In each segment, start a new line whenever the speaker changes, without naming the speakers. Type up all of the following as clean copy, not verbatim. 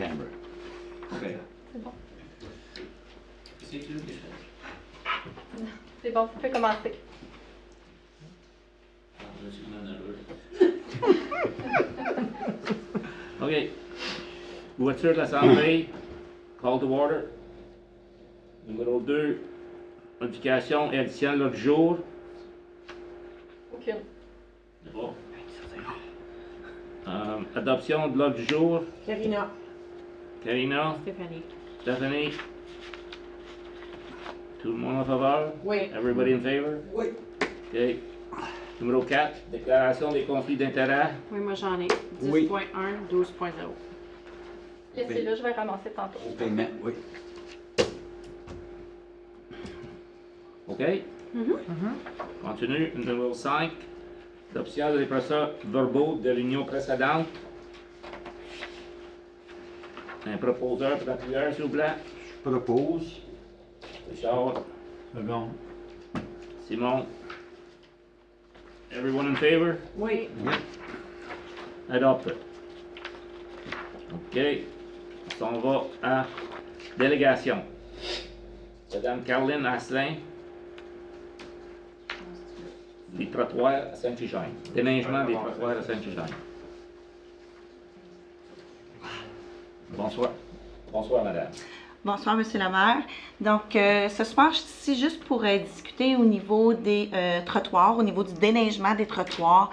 camera.
OK.
C'est bon.
C'est tout, les choses.
C'est bon, tu peux commencer.
Ah, je suis malheureux. OK. Ouverture de l'Assemblée. Call to order. Numéro 2. Modification et addition de l'ordre du jour.
Aucune.
C'est bon. Adoption de l'ordre du jour.
Karina.
Karina.
Stéphanie.
Stephanie. Tout le monde en faveur?
Oui.
Everybody in favor?
Oui.
OK. Numéro 4. Déclaration des conflits d'intérêts.
Oui, moi j'en ai. 10.1,
Oui.
12.0.
Laissez-le, je vais ramasser tantôt.
Au paiement, oui.
OK? Continue. Numéro 5. Adoption des procès-verbaux de l'union précédente. Un proposeur pour appuyeur, s'il vous plaît.
Je propose.
Richard.
Second.
Simon. Everyone in favor?
Oui.
Adopted. OK. On s'en va à délégation. Madame Caroline Asselin. Les trottoirs à Saint-Eugène. Déneigement des trottoirs à Saint-Eugène. Bonsoir. Bonsoir, madame.
Bonsoir, Monsieur le maire. Donc, ce soir, je suis ici juste pour discuter au niveau des trottoirs, au niveau du déneigement des trottoirs.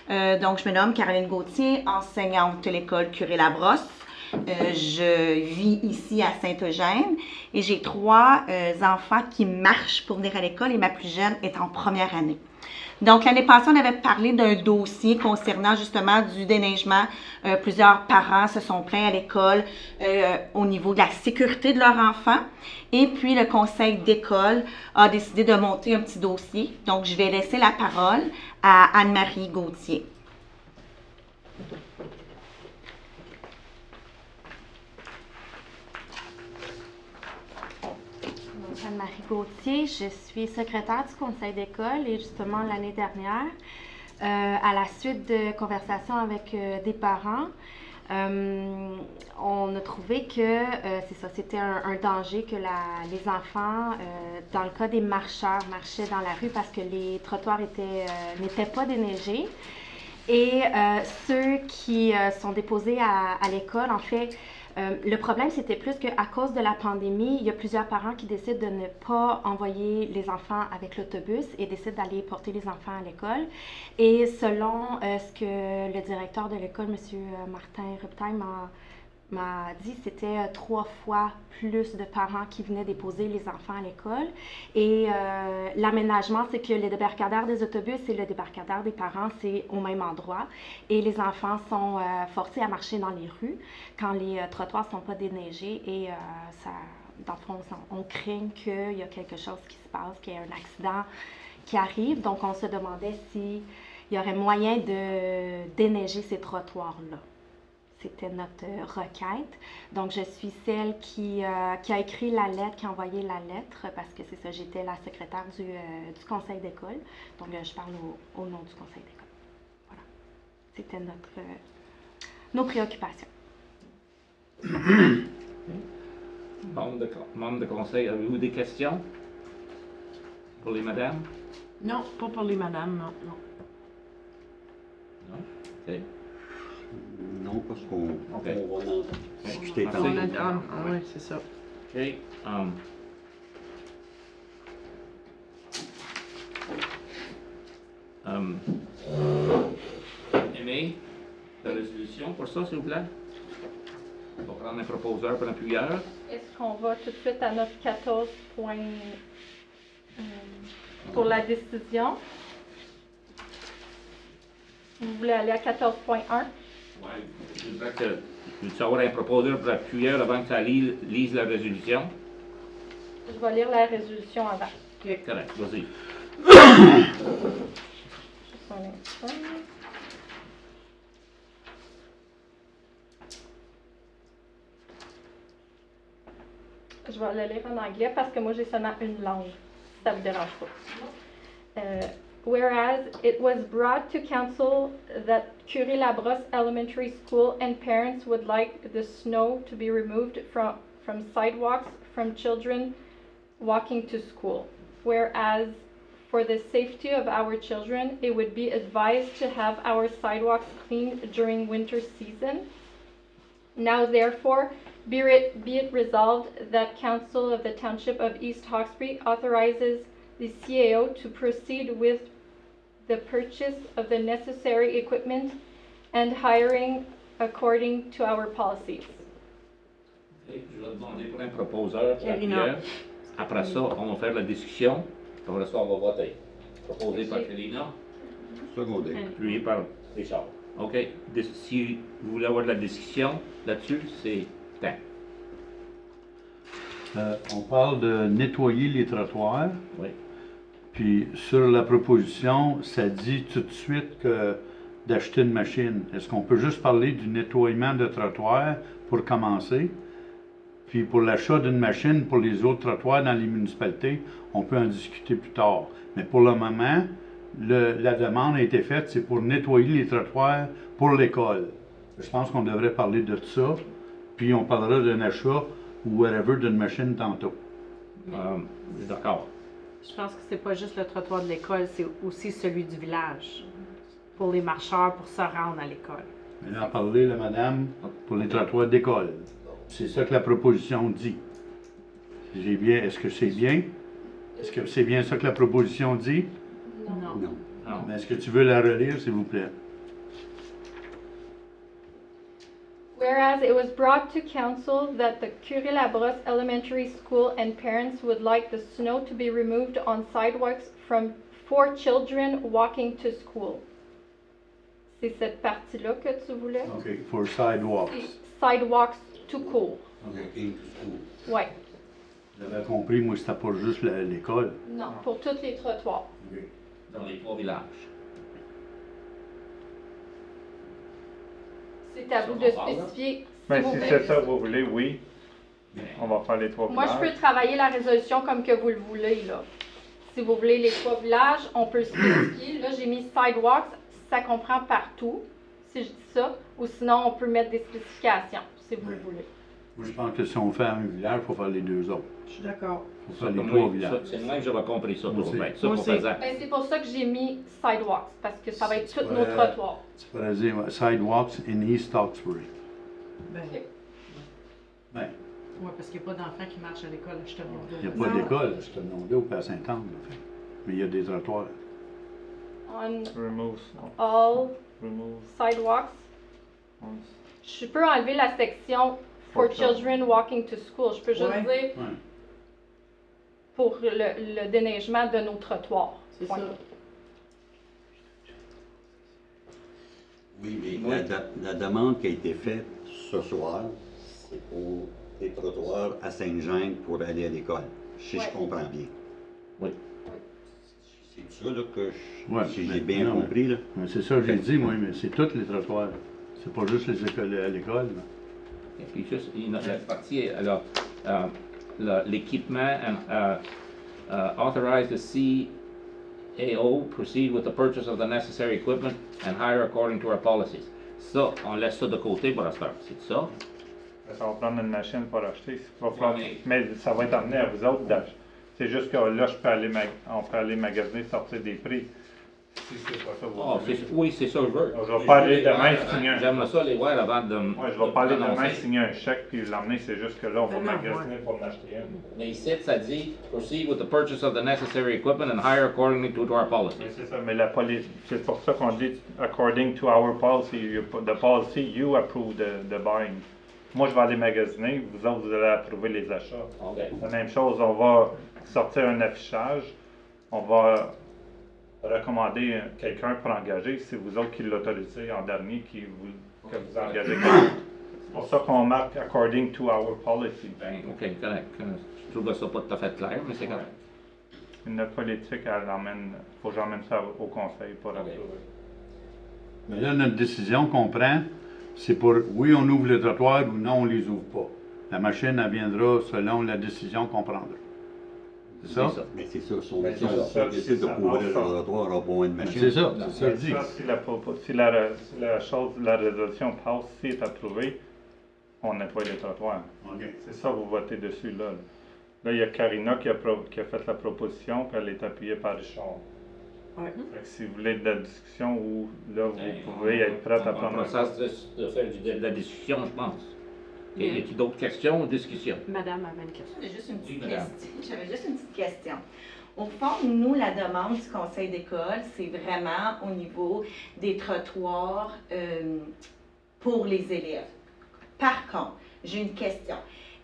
Donc, je me nomme Caroline Gauthier, enseignante de l'école Curé-Labrosse. Je vis ici à Saint-Eugène et j'ai 3 enfants qui marchent pour venir à l'école et ma plus jeune est en première année. Donc, l'année passée, on avait parlé d'un dossier concernant justement du déneigement. Plusieurs parents se sont plaints à l'école au niveau de la sécurité de leurs enfants. Et puis, le conseil d'école a décidé de monter un petit dossier. Donc, je vais laisser la parole à Anne-Marie Gauthier.
Anne-Marie Gauthier, je suis secrétaire du conseil d'école et justement l'année dernière, à la suite de conversations avec des parents, on a trouvé que c'était un danger que les enfants, dans le cas des marcheurs, marchaient dans la rue parce que les trottoirs n'étaient pas déneigés. Et ceux qui sont déposés à l'école, en fait, le problème, c'était plus qu'à cause de la pandémie, il y a plusieurs parents qui décident de ne pas envoyer les enfants avec l'autobus et décident d'aller porter les enfants à l'école. Et selon ce que le directeur de l'école, M. Martin Ruptail, m'a dit, c'était 3 fois plus de parents qui venaient déposer les enfants à l'école. Et l'aménagement, c'est que le débarcadère des autobus et le débarcadère des parents, c'est au même endroit. Et les enfants sont forcés à marcher dans les rues quand les trottoirs ne sont pas déneigés. Et dans le fond, on craint qu'il y a quelque chose qui se passe, qu'il y ait un accident qui arrive. Donc, on se demandait s'il y aurait moyen de déneiger ces trottoirs-là. C'était notre requête. Donc, je suis celle qui a écrit la lettre, qui a envoyé la lettre, parce que c'est ça, j'étais la secrétaire du conseil d'école. Donc, je parle au nom du conseil d'école. Voilà. C'était nos préoccupations.
Membre de conseil, avez-vous des questions pour les madames?
Non, pas pour les madames, non.
Non? OK.
Non, parce qu'on
OK.
on va en discuter
Merci.
tantôt.
Oui, c'est ça.
OK. Aimé, la résolution pour ça, s'il vous plaît? On va prendre un proposeur pour un appuyeur.
Est-ce qu'on va tout de suite à notre 14 points pour la décision? Vous voulez aller à 14.1?
Oui. Je voudrais que je veux avoir un proposeur pour appuyeur avant que ça lise la résolution.
Je vais lire la résolution avant.
Correct, vas-y.
Juste un instant. Je vais le lire en anglais parce que moi j'ai seulement une langue, si ça ne vous dérange pas. whereas it was brought to council that Curie Labrosse Elementary School and parents would like the snow to be removed from sidewalks from children walking to school. Whereas for the safety of our children, it would be advised to have our sidewalks cleaned during winter season. Now therefore, be it resolved that Council of the Township of East Hawkesbury authorizes the CAO to proceed with the purchase of the necessary equipment and hiring according to our policies.
Ok, je vais demander pour un proposeur,
Karina.
Pierre. Après ça, on va faire la discussion. Après ça, on va voter. Proposé par Karina,
Secondé.
lui par Richard. OK. Si vous voulez avoir de la discussion là-dessus, c'est temps.
On parle de nettoyer les trottoirs.
Oui.
Puis sur la proposition, ça dit tout de suite que d'acheter une machine. Est-ce qu'on peut juste parler du nettoiement de trottoirs pour commencer? Puis pour l'achat d'une machine pour les autres trottoirs dans les municipalités, on peut en discuter plus tard. Mais pour le moment, la demande a été faite, c'est pour nettoyer les trottoirs pour l'école. Je pense qu'on devrait parler de ça, puis on parlera d'un achat ou whatever d'une machine tantôt.
D'accord.
Je pense que c'est pas juste le trottoir de l'école, c'est aussi celui du village. Pour les marcheurs, pour se rendre à l'école.
Elle en a parlé, la madame, pour les trottoirs d'école. C'est ça que la proposition dit. J'ai bien, est-ce que c'est bien? Est-ce que c'est bien ça que la proposition dit?
Non.
Non.
Non.
Mais est-ce que tu veux la relire, s'il vous plaît?
Whereas it was brought to council that the Curie Labrosse Elementary School and parents would like the snow to be removed on sidewalks for children walking to school. C'est cette partie-là que tu voulais?
OK, for sidewalks.
Sidewalks to cool.
OK.
Ouais.
J'avais compris, moi, c'était pas juste l'école.
Non, pour tous les trottoirs.
Dans les 3 villages.
C'est à vous de spécifier.
Mais
vous
si
voulez.
c'est ça que vous voulez, oui. On va faire les 3
Moi, je
villages.
peux travailler la résolution comme que vous le voulez, là. Si vous voulez les 3 villages, on peut le spécifier. Là, j'ai mis sidewalks, ça comprend partout, si je dis ça. Ou sinon, on peut mettre des spécifications, si vous le voulez.
Moi, je pense que si on fait un village, il faut faire les deux autres.
Je suis d'accord.
Il faut
Ça,
faire les
comme
3
moi,
villages.
ça, c'est moi que j'avais compris ça
Moi
pour
aussi.
faire. Ça
Moi
pour
aussi.
faisant.
Ben, c'est pour ça que j'ai mis sidewalks, parce que ça va être tous
Ouais.
nos trottoirs.
Tu pourrais dire sidewalks in East Hawkesbury.
Ben,
Ok.
Ben,
ouais, parce qu'il n'y a pas d'enfants qui marchent à l'école à Chesterfield.
il n'y a pas d'école, je te demandais au Père Saint-Anne, en fait. Mais il y a des trottoirs.
On
Remove.
all
Remove.
sidewalks.
on-
Je peux enlever la section for
For
children walking to school. Je peux juste
Ouais.
dire
Ouais.
pour le déneigement de nos trottoirs.
C'est
Point.
ça.
Oui, mais la demande qui a été faite ce soir, c'est pour des trottoirs à Saint-Jean pour aller à l'école, si
Ouais.
je comprends bien.
Oui.
C'est ça là, que
Ouais,
si
mais
j'ai bien
non,
compris. Là.
Ouais, c'est ça que j'ai dit, moi, mais c'est tous les trottoirs. C'est pas juste les écoles à l'école. là.
Et puis juste, il y a la partie, alors, l'équipement and authorize the CAO proceed with the purchase of the necessary equipment and hire according to our policies. Ça, on laisse ça de côté pour l'instant. C'est ça?
Ça va prendre une machine pour acheter. Il va falloir-
Ouais.
Mais ça va être amené à vous autres d'acheter. C'est juste que là, on peut aller magasiner, sortir des prix. Si c'est pas ça, vous
Ah,
voulez.
oui, c'est ça que je veux.
Je vais pas aller demain signer un-
J'aimerais ça les voir avant de...
Moi, je vais pas aller demain
prononcer.
signer un chèque puis l'emmener. C'est juste que là, on va
Ben non,
magasiner pour en acheter un.
Mais ici, ça dit « Proceed with the purchase of the necessary equipment and hire accordingly to our
Mais
policies
c'est ça, mais c'est pour ça qu'on dit according to our policy, the policy you approve the buying. Moi, je vais aller magasiner, vous autres, vous allez approuver les achats. ».
OK.
La même chose, on va sortir un affichage, on va recommander quelqu'un pour engager, c'est vous autres qui l'autorisez en dernier que vous engagez quelqu'un. C'est pour ça qu'on marque according to our policy.
Ben, OK, correct. Je trouve ça pas tout à fait clair, mais c'est correct.
Notre politique, faut que j'emmène ça au conseil pour approuver.
Mais là, notre décision qu'on prend, c'est pour oui, on ouvre les trottoirs ou non, on les ouvre pas. La machine, elle viendra selon la décision qu'on prendra. C'est ça?
Mais c'est ça, si on
Mais
si on-
ça,
si on décide de
ça
couvrir le
passe pas.
trottoir, on va une machine.
C'est ça, c'est ça que
Mais
je dis.
ça, si la résolution passe, si est approuvée, on nettoie les trottoirs.
OK.
C'est ça, vous votez dessus là. Là, il y a Karina qui a fait la proposition, puis elle est appuyée par Richard.
Ouais.
Fait que si vous voulez de la discussion, ou là, vous
Ben,
pouvez être prête à
On
prendre un
processe de faire de la discussion, je pense. Y a-t-il d'autres questions ou discussions?
Madame avait une question.
J'avais juste une petite
Oui, madame.
question. J'avais juste une petite question. Au fond, nous, la demande du conseil d'école, c'est vraiment au niveau des trottoirs pour les élèves. Par contre, j'ai une question.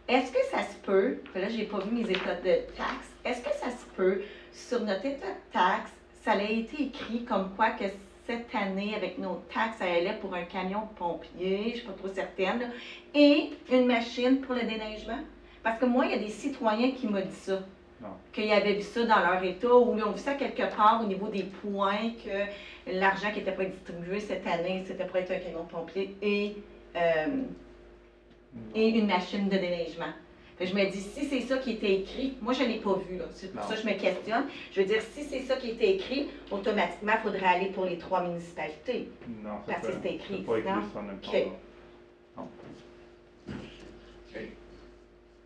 Est-ce que ça se peut, là, j'ai pas vu mes états de taxes, est-ce que ça se peut, sur notre état de taxes, ça a été écrit comme quoi que cette année, avec nos taxes, ça allait pour un camion de pompier, je ne suis pas trop certaine, là, et une machine pour le déneigement? Parce que moi, il y a des citoyens qui m'ont dit ça.
Non.
Qu'ils avaient vu ça dans leur état, ou ils ont vu ça quelque part au niveau des points, que l'argent qui n'était pas distribué cette année, c'était pour être un camion de pompier et une machine de déneigement. Fait que je me dis, si c'est ça qui était écrit, moi je ne l'ai pas vu, là. C'est pour
Non.
ça que je me questionne. Je veux dire, si c'est ça qui était écrit, automatiquement, il faudrait aller pour les 3 municipalités.
Non,
Parce que c'est écrit,
c'est pas écrit
non?
ça nulle part.
Ok.
Non.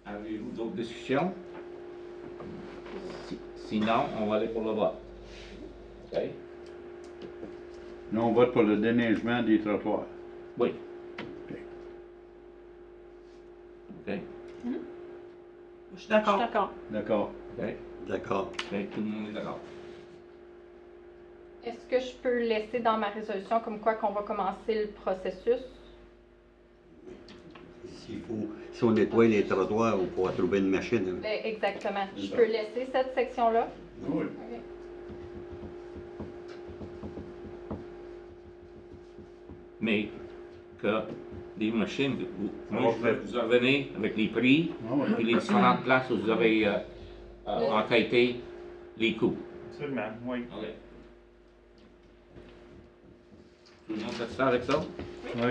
Avez-vous d'autres discussions? Sinon, on va aller pour le vote. OK?
Nous, on vote pour le déneigement des trottoirs.
Oui. OK.
Je suis d'accord.
D'accord.
OK.
D'accord.
OK, tout le monde est d'accord.
Est-ce que je peux laisser dans ma résolution comme quoi qu'on va commencer le processus?
Si on nettoie les trottoirs, on pourra trouver une machine. Hein.
Ben, exactement. Je peux laisser cette section-là?
Oui.
Ok.
Mais que des machines, moi,
va
je vais vous revenir avec les prix
Ah ouais.
et les différentes places où vous avez enquêté les coûts.
Absolument, oui.
OK. Tout le monde satisfait avec ça?
Oui.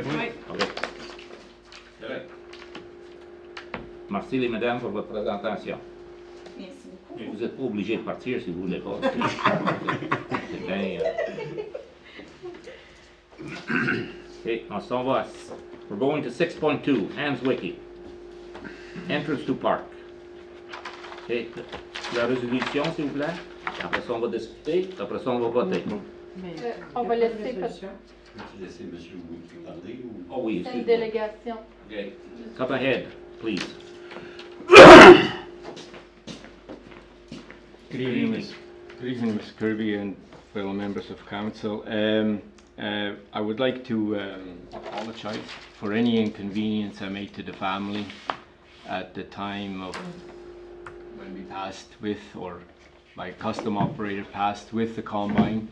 OK. Correct. Merci les madames pour votre présentation.
Merci beaucoup.
Mais vous n'êtes pas obligés de partir si vous ne voulez pas. C'est bien. OK, on s'en va. We're going to 6.2, Hans Wiki. Entrance to park. OK, la résolution, s'il vous plaît. Après ça, on va discuter. Après ça, on va voter.
On va laisser
Peux-tu laisser M. Wiki parler? Ou...
Oh oui,
une
excuse-moi.
délégation.
OK. Come ahead, please.
Good evening, Ms. Kirby and fellow members of council. I would like to apologize for any inconvenience I made to the family at the time of when we passed with, or my custom operator passed with the combine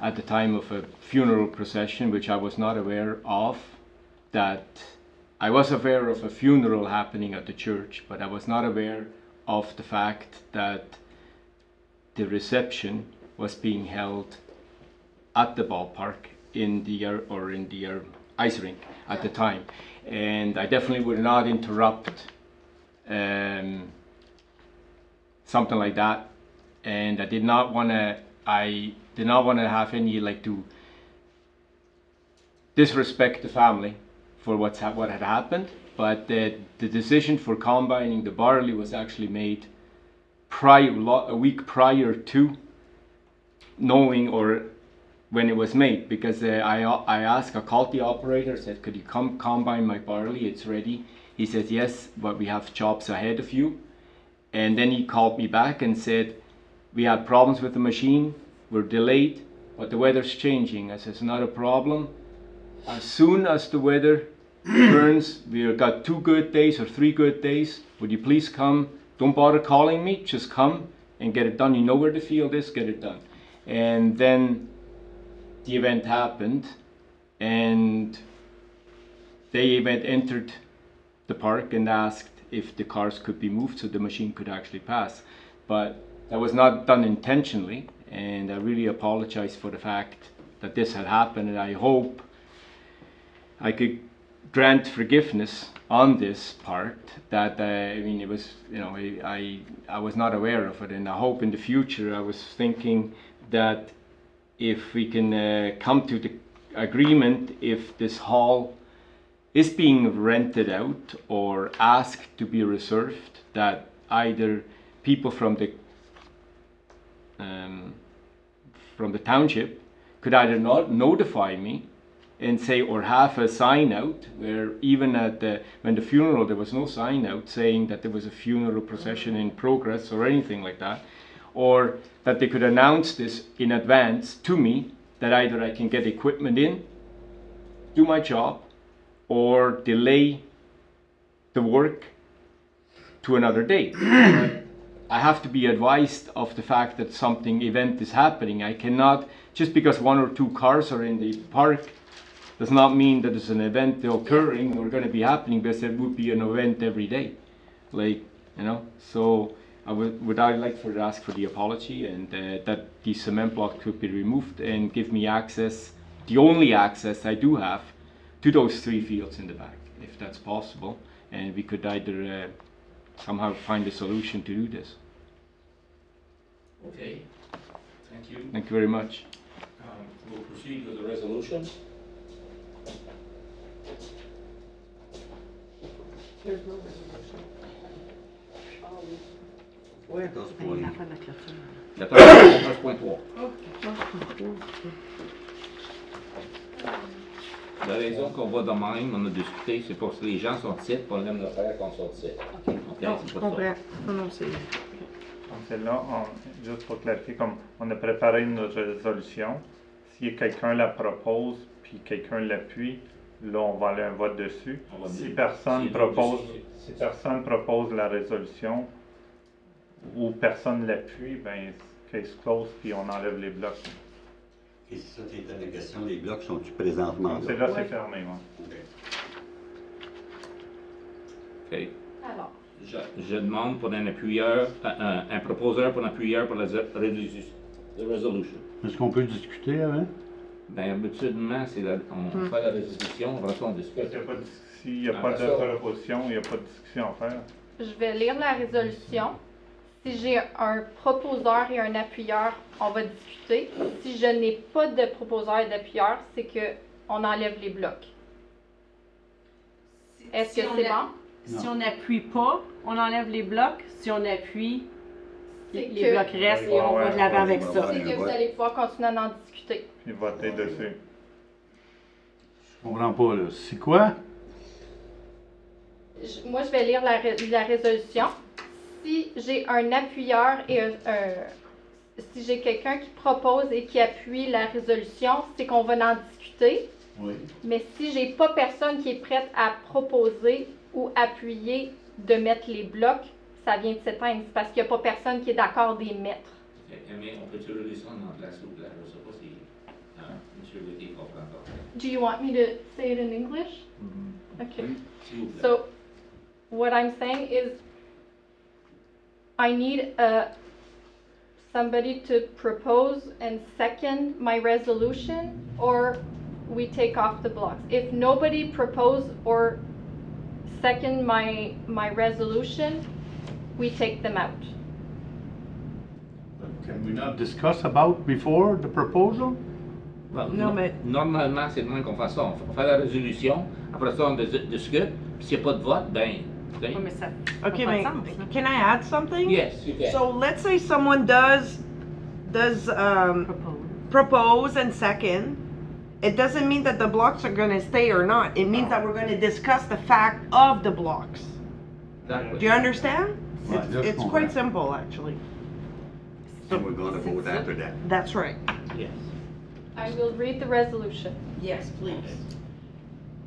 at the time of a funeral procession, which I was not aware of. That I was aware of a funeral happening at the church, but I was not aware of the fact that the reception was being held at the ballpark in the ice rink at the time, and I definitely would not interrupt something like that, and I did not want to have any to disrespect the family for what had happened, but the decision for combining the barley was actually made a week prior to knowing, or when it was made, because I called the operator, said, could you come combine my barley, it's ready. He said yes, but we have jobs ahead of you. And then he called me back and said, we had problems with the machine, we're delayed, but the weather's changing. I said, not a problem. As soon as the weather turns, we've got 2 good days or 3 good days, would you please come? Don't bother calling me, just come and get it done. You know where the field is, get it done. And then the event happened, and they entered the park and asked if the cars could be moved so the machine could actually pass. But that was not done intentionally, and I really apologize for the fact that this had happened, and I hope I could grant forgiveness on this part. That I mean, it was, you know, I was not aware of it, and I hope in the future. I was thinking that if we can come to the agreement, if this hall is being rented out or asked to be reserved, that either people from the township could either not notify me and say, or have a sign out, where even at when the funeral there was no sign out saying that there was a funeral procession in progress or anything like that, or that they could announce this in advance to me, that either I can get equipment in, do my job, or delay the work to another date. I have to be advised of the fact that something event is happening. I cannot, just because 1 or 2 cars are in the park, does not mean that there's an event occurring or going to be happening, because there would be an event every day. Like, you know, so I would like to ask for the apology, and that the cement block could be removed and give me access, the only access I do have, to those 3 fields in the back, if that's possible. And we could either somehow find a solution to do this.
Okay, thank you.
Thank you very much.
We'll proceed with the resolution.
There's no resolution.
Ouais, dans ce
Ben,
point.
la fin de la clôture.
La 14.3. La raison qu'on va de même, on a discuté, c'est parce que les gens sont ici, puis on aime le faire quand ils sont ici.
OK.
Ok,
Non,
c'est
je
pas ça.
comprends. Non, non, c'est...
Donc c'est là, juste pour clarifier, comme on a préparé une résolution, si quelqu'un la propose puis quelqu'un l'appuie, là on va aller un vote dessus.
On va
Si
dire-
personne
si-
propose,
si-
si personne propose la résolution ou personne l'appuie, ben case close puis on enlève les blocs.
Et si ça t'était la question, les blocs sont-ils présentement
Donc c'est
là?
là, c'est fermé. Ouais.
Ok.
Ok.
Alors,
Je demande pour un appuyeur, un proposeur pour un appuyeur pour la résolution.
Est-ce qu'on peut discuter avant?
Ben, habituellement, on fait la résolution, après ça, on discute.
S'il n'y a pas de proposition, il n'y a pas de discussion à faire.
je vais lire la résolution. Si j'ai un proposeur et un appuyeur, on va discuter. Si je n'ai pas de proposeur et d'appuyeur, c'est que on enlève les blocs. Est-ce que c'est bon?
Si on n'appuie pas, on enlève les blocs. Si on appuie,
C'est
les
que-
blocs restent et on va de l'avant avec ça.
C'est que vous allez pouvoir continuer à en discuter.
Puis voter dessus.
Je comprends pas, là. C'est quoi?
Moi, je vais lire la résolution. Si j'ai un appuyeur et si j'ai quelqu'un qui propose et qui appuie la résolution, c'est qu'on va en discuter.
Oui.
Mais si j'ai pas personne qui est prête à proposer ou appuyer de mettre les blocs, ça vient de s'éteindre. C'est parce qu'il n'y a pas personne qui est d'accord d'y mettre.
Mais on peut-tu relire ça en anglais, s'il vous plaît? Je ne sais pas si M. Whitty comprend pas.
Do you want me to say it in English? Okay.
S'il vous plaît.
So, what I'm saying is, I need somebody to propose and second my resolution, or we take off the blocks. If nobody propose or second my resolution, we take them out.
Can we not discuss about before the proposal?
Bon,
Non, mais-
Normalement, c'est le même qu'on fait ça. On fait la résolution, après ça, on discute, puis s'il n'y a pas de vote, ben.
Ouais, mais ça
Okay,
n'a pas de
but
sens, là.
can I add something?
Yes, you can.
So let's say someone does
Propose.
propose and second. It doesn't mean that the blocks are gonna stay or not. It means that we're gonna discuss the fact of the blocks.
Exactly.
Do you understand?
Ouais, là, je
It's
comprends.
quite simple, actually.
And we're going to vote after that.
That's right.
Yes.
I will read the resolution.
Yes, please.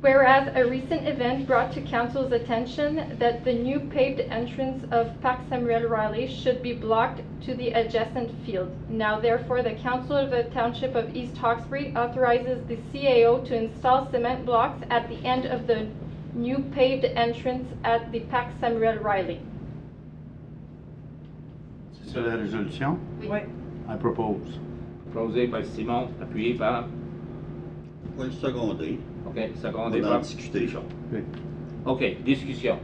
Whereas a recent event brought to council's attention that the new paved entrance of Parc Samuel Riley should be blocked to the adjacent field. Now therefore, the council of the township of East Hawkesbury authorizes the CAO to install cement blocks at the end of the new paved entrance at the Parc Samuel Riley.
C'est ça la résolution?
Oui.
I propose.
Proposé par Simon, appuyé par.
On va le seconder.
OK,
On
secondé
va en
par...
discuter, Charles.
OK, discussion.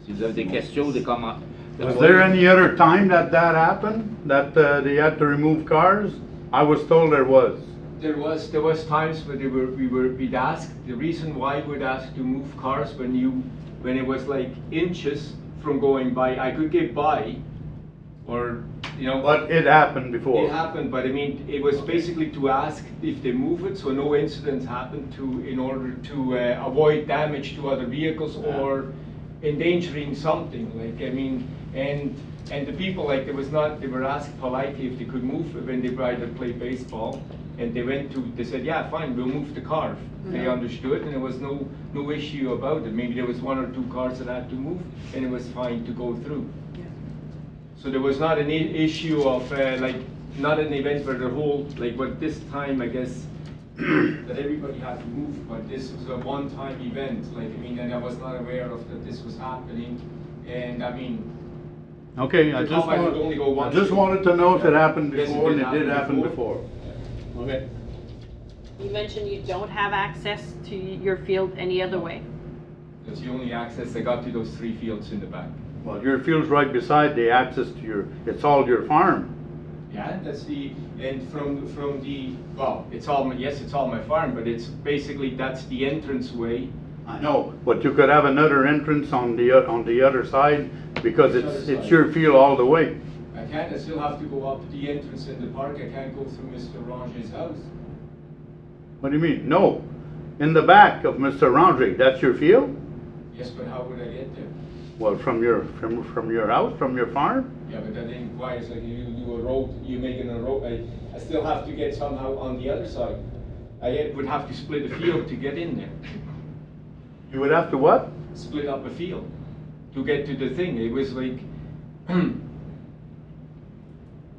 Si vous avez des questions, des commentaires.
Was there any other time that happened, that they had to remove cars? I was told there was.
There was times where we'd ask, the reason why we'd ask to move cars when it was like inches from going by, I could get by, or, you know.
But it happened before.
It happened, but I mean, it was basically to ask if they move it so no incidents happen in order to avoid damage to other vehicles or endangering something, like, I mean, and the people, like, they were asked politely if they could move it when they either play baseball, and they said, yeah, fine, we'll move the car. They understood, and there was no issue about it. Maybe there was 1 or 2 cars that had to move, and it was fine to go through. So there was not an issue of, like, not an event where the whole, like, but this time, I guess, that everybody had to move, but this was a one-time event, like, I mean, and I was not aware of that this was happening, and I mean,
Okay, I
The
just
combine would only go
wanted, I
one
just
street.
wanted to know if it happened
Yes, it
before, and
did
it did
happen
happen
before.
before. Okay.
You mentioned you don't have access to your field any other way.
that's the only access I got to those 3 fields in the back.
Well, your field's right beside the access to your, it's all your farm.
Yeah, that's and from the, well, it's all my farm, but it's basically, that's the entrance way.
I know, but you could have another entrance on the other side, because
Which other
it's
side?
your field all the way.
I still have to go up the entrance in the park, I can't go through Mr. Ranger's house.
What do you mean? No, in the back of Mr. Randry, that's your field?
Yes, but how would I get there?
Well, from your house, from your farm?
Yeah, but that requires, like, you do a road, you're making a road, I still have to get somehow on the other side. I would have to split a field to get in there.
You would have to what?
Split up a field to get to the thing. It was like,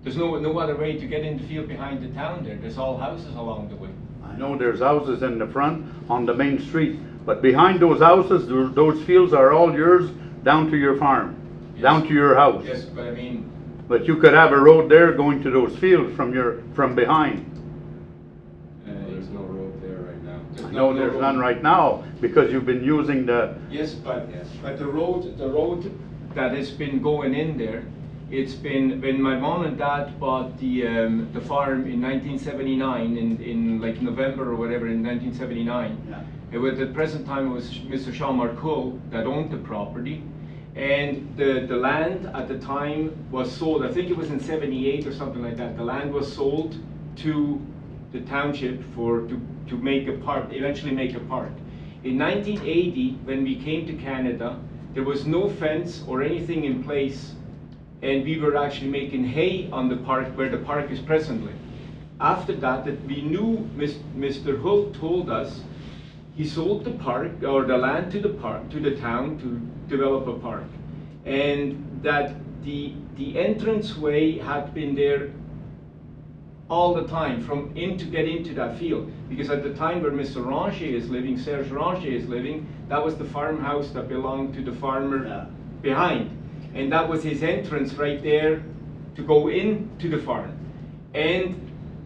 there's no other way to get in the field behind the town there. There's all houses along the way.
I know there's houses in the front on the main street, but behind those houses, those fields are all yours down to your farm, down to your house.
Yes, but I mean,
But you could have a road there going to those fields from behind.
there's no road there right now.
I know there's none right now, because you've been using the,
Yes, but the road that has been going in there, it's been, when my mom and dad bought the farm in 1979, in like November or whatever, in 1979.
Yeah.
It was, at the present time, it was Mr. Jean Marcoux that owned the property. And the land at the time was sold, I think it was in 78 or something like that. The land was sold to the township to make a park, eventually make a park. In 1980, when we came to Canada, there was no fence or anything in place, and we were actually making hay on the park where the park is presently. After that we knew, Mr. Hult told us he sold the park, or the land to the town to develop a park, and that the entranceway had been there all the time to get into that field, because at the time where Mr. Ranger is living, Serge Ranger is living, that was the farmhouse that belonged to the farmer behind, and that was his entrance right there to go into the farm. And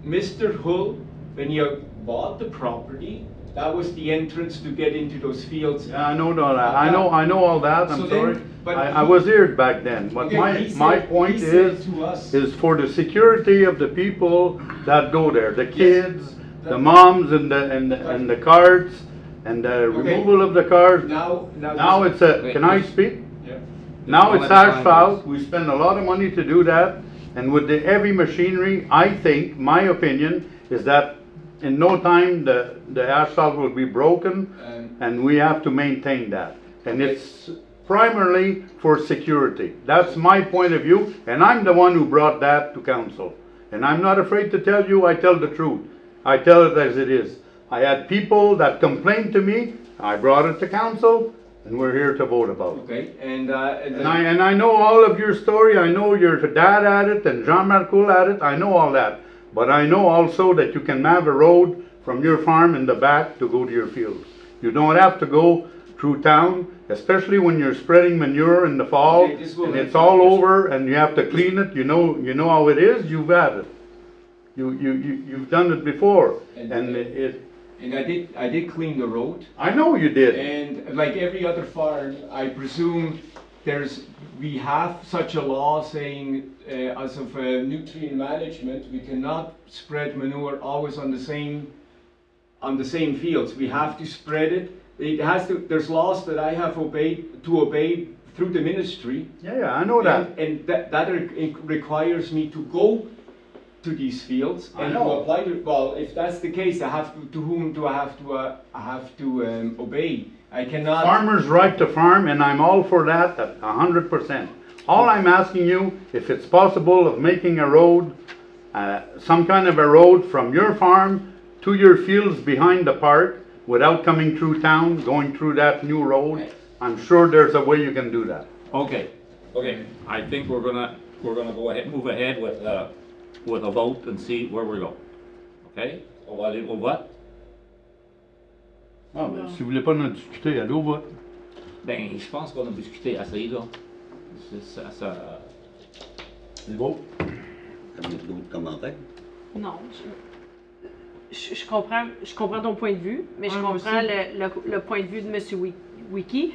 Mr. Hull, when he bought the property, that was the entrance to get into those fields.
yeah, I know all that. I know all that, I'm
So
sorry.
then- but
I was here back then, but
Okay, he
my
said-
point
he said
is
to us-
for the security of the people that go there, the kids, the
that-
moms and the carts, and the removal of the cars. Now it's can I speak?
Yeah.
Now
Don't
it's
let the
asphalt, we spend a lot of money to do that, and with the heavy machinery, I think, my opinion, is that in no time, the asphalt will be broken, and we have to maintain that. And it's primarily for security. That's my point of view, and I'm the one who brought that to council. And I'm not afraid to tell you, I tell the truth. I tell it as it is. I had people that complained to me, I brought it to council, and we're here to vote about it.
Okay, and
I know all of your story, I know your dad had it, and Jean Marcoux had it, I know all that. But I know also that you can have a road from your farm in the back to go to your fields. You don't have to go through town, especially when you're spreading manure in the fall,
Okay, this will
and
help
it's
you.
all over, and you have to clean it, you know how it is, you've had it. You've done it before,
And-
and
and I did clean the road.
I know you did.
And like every other farm, I presume we have such a law saying, as of nutrient management, we cannot spread manure always on the same fields. We have to spread it. There's laws that I have to obey through the ministry.
Yeah, I know that.
And that requires me to go to these fields
I
and
know.
to apply to. Well, if that's the case, I have to whom do I have to obey? I cannot.
Farmers' right to farm, and I'm all for that, 100%. All I'm asking you, if it's possible of making a road, some kind of a road from your farm to your fields behind the park, without coming through town, going through that new road, I'm sure there's a way you can do that.
Okay, I think we're gonna go ahead, move ahead with a vote and see where we go. Okay? On va aller au vote.
Ah, ben, si vous voulez pas en discuter, allez au vote.
Ben, je pense qu'on a discuté assez, là. Ça...
C'est beau.
Avez-vous d'autres commentaires?
Non, je comprends ton point de vue, mais je
Moi
comprends
aussi.
le point de vue de M. Wiki.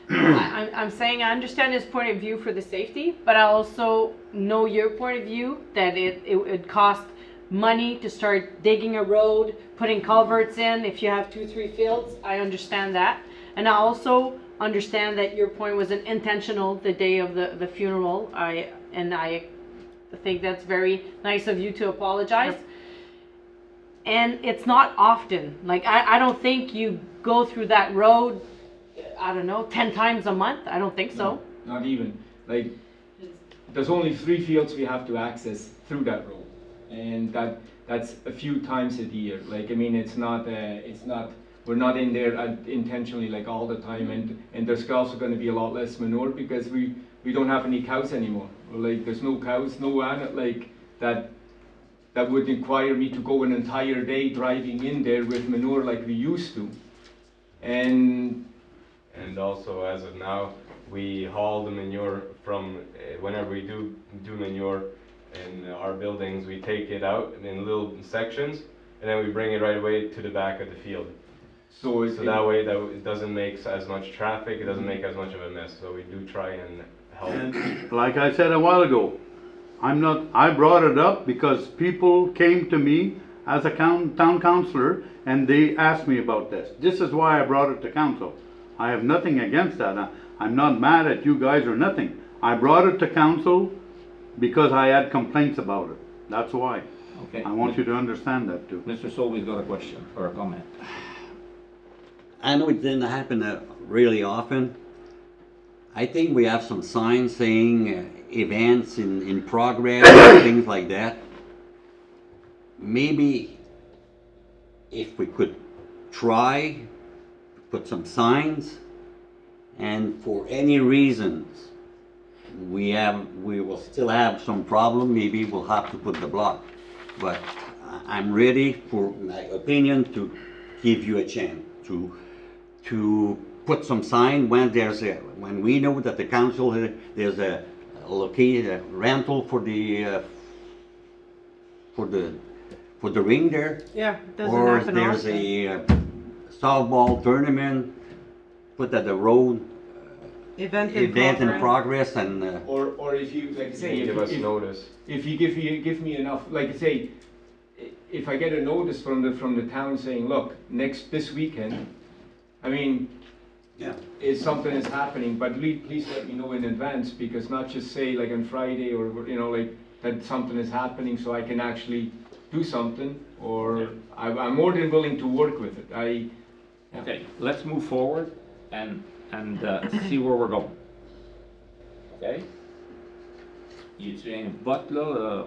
I'm saying I understand his point of view for the safety, but I also know your point of view that it would cost money to start digging a road, putting culverts in if you have 2-3 fields. I understand that. And I also understand that your point was intentional the day of the funeral. I think that's very nice of you to apologize. And it's not often. Like, I don't think you go through that road, I don't know, 10 times a month. I don't think so.
No, not even. Like, there's only 3 fields we have to access through that road, and that's a few times a year. Like, I mean, it's not. We're not in there intentionally like all the time, and there's also going to be a lot less manure because we don't have any cows anymore. Like, there's no cows, no animal like that. That would require me to go an entire day driving in there with manure like we used to, and
also as of now, we haul the manure from whenever we do manure in our buildings, we take it out in little sections, and then we bring it right away to the back of the field. So that way it doesn't make as much traffic, it doesn't make as much of a mess. So we do try and help.
And like I said a while ago, I brought it up because people came to me as a town councillor and they asked me about this. This is why I brought it to council. I have nothing against that. I'm not mad at you guys or nothing. I brought it to council because I had complaints about it. That's why.
Okay.
I want you to understand that too.
Mr. Solby's got a question or a comment.
I know it didn't happen really often. I think we have some signs saying events in progress, things like that. Maybe if we could try to put some signs, and for any reasons we will still have some problem, maybe we'll have to put the block. But I'm ready, for my opinion, to give you a chance to put some sign when we know that the council there's a located rental for the ring there,
Yeah, it doesn't
or
happen
there's
often.
a softball tournament put at the road,
Event
in progress, and
or if you like say
Give us notice.
if you give me enough, like say, if I get a notice from the town saying, look, this weekend, I mean,
yeah.
if something is happening, but please let me know in advance, because not just say like on Friday or like that something is happening, so I can actually do something, or I'm more than willing to work with it.
Okay, let's move forward and see where we're going. Okay? Y a-t-il un vote là?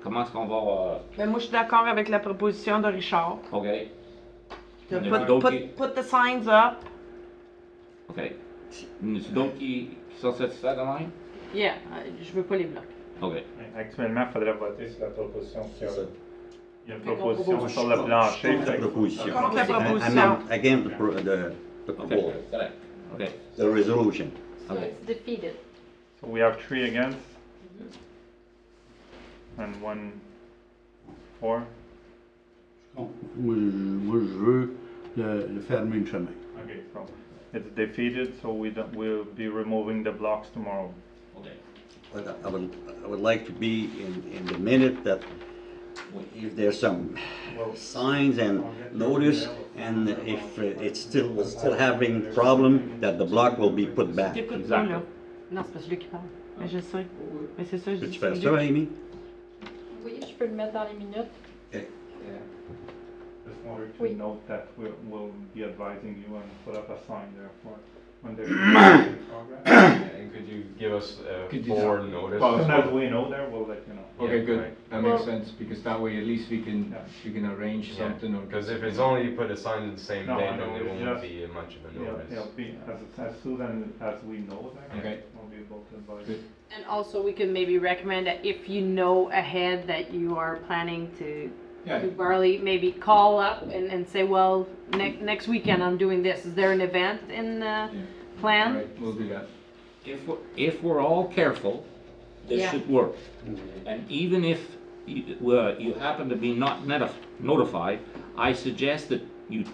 Comment est-ce qu'on va...
Mais moi, je suis d'accord avec la proposition de Richard.
OK.
To
Y en a-t-il d'autres qui...
put the signs up.
OK. Y en a-t-il d'autres qui sont satisfaits de même?
Yeah, je veux pas les blocs.
OK.
Actuellement, il faudrait voter sur la proposition.
C'est ça.
Il y a une proposition sur le plancher.
Contre la proposition.
Contre la proposition.
Again,
OK. Correct. OK.
the resolution.
So
Okay.
it's defeated.
So we have 3 against and 1 for.
Moi, je veux le fermer le chemin.
Okay, so it's defeated, so we'll be removing the blocks tomorrow.
Okay.
But I would like to be in the minute that if there's some signs and notice, and if we're still having problem, that the block will be put back.
T'écoutes pas,
Exactement.
là. Non, c'est parce que lui qui parle. Mais je sais. Mais c'est ça, je
Peux-tu
dis.
faire
c'est
ça,
lui.
Amy?
Oui, je peux le mettre dans les minutes.
Just wanted to
Oui.
note that we'll be advising you and put up a sign there for when there's in progress.
And could you give us
Could you
forward
tell-
notice?
As soon as we know there, we'll let you know.
Okay,
Yeah,
good.
right.
That makes
Well-
sense, because that way at least we can arrange
Yeah,
something or.
because if it's only you put a sign in the same
No,
day,
I know,
then it
it's
won't
just-
be much of a
It'll
notice.
be as soon as we know that,
Okay.
we'll be able to advise.
Good.
And also, we could maybe recommend that if you know ahead that you are planning to
Yeah.
do barley, maybe call up and say, well, next weekend I'm doing this. Is there an event in the plan?
Right, we'll do that.
If we're all careful, this
Yeah.
should work. And even if you happen to be not notified, I suggest that you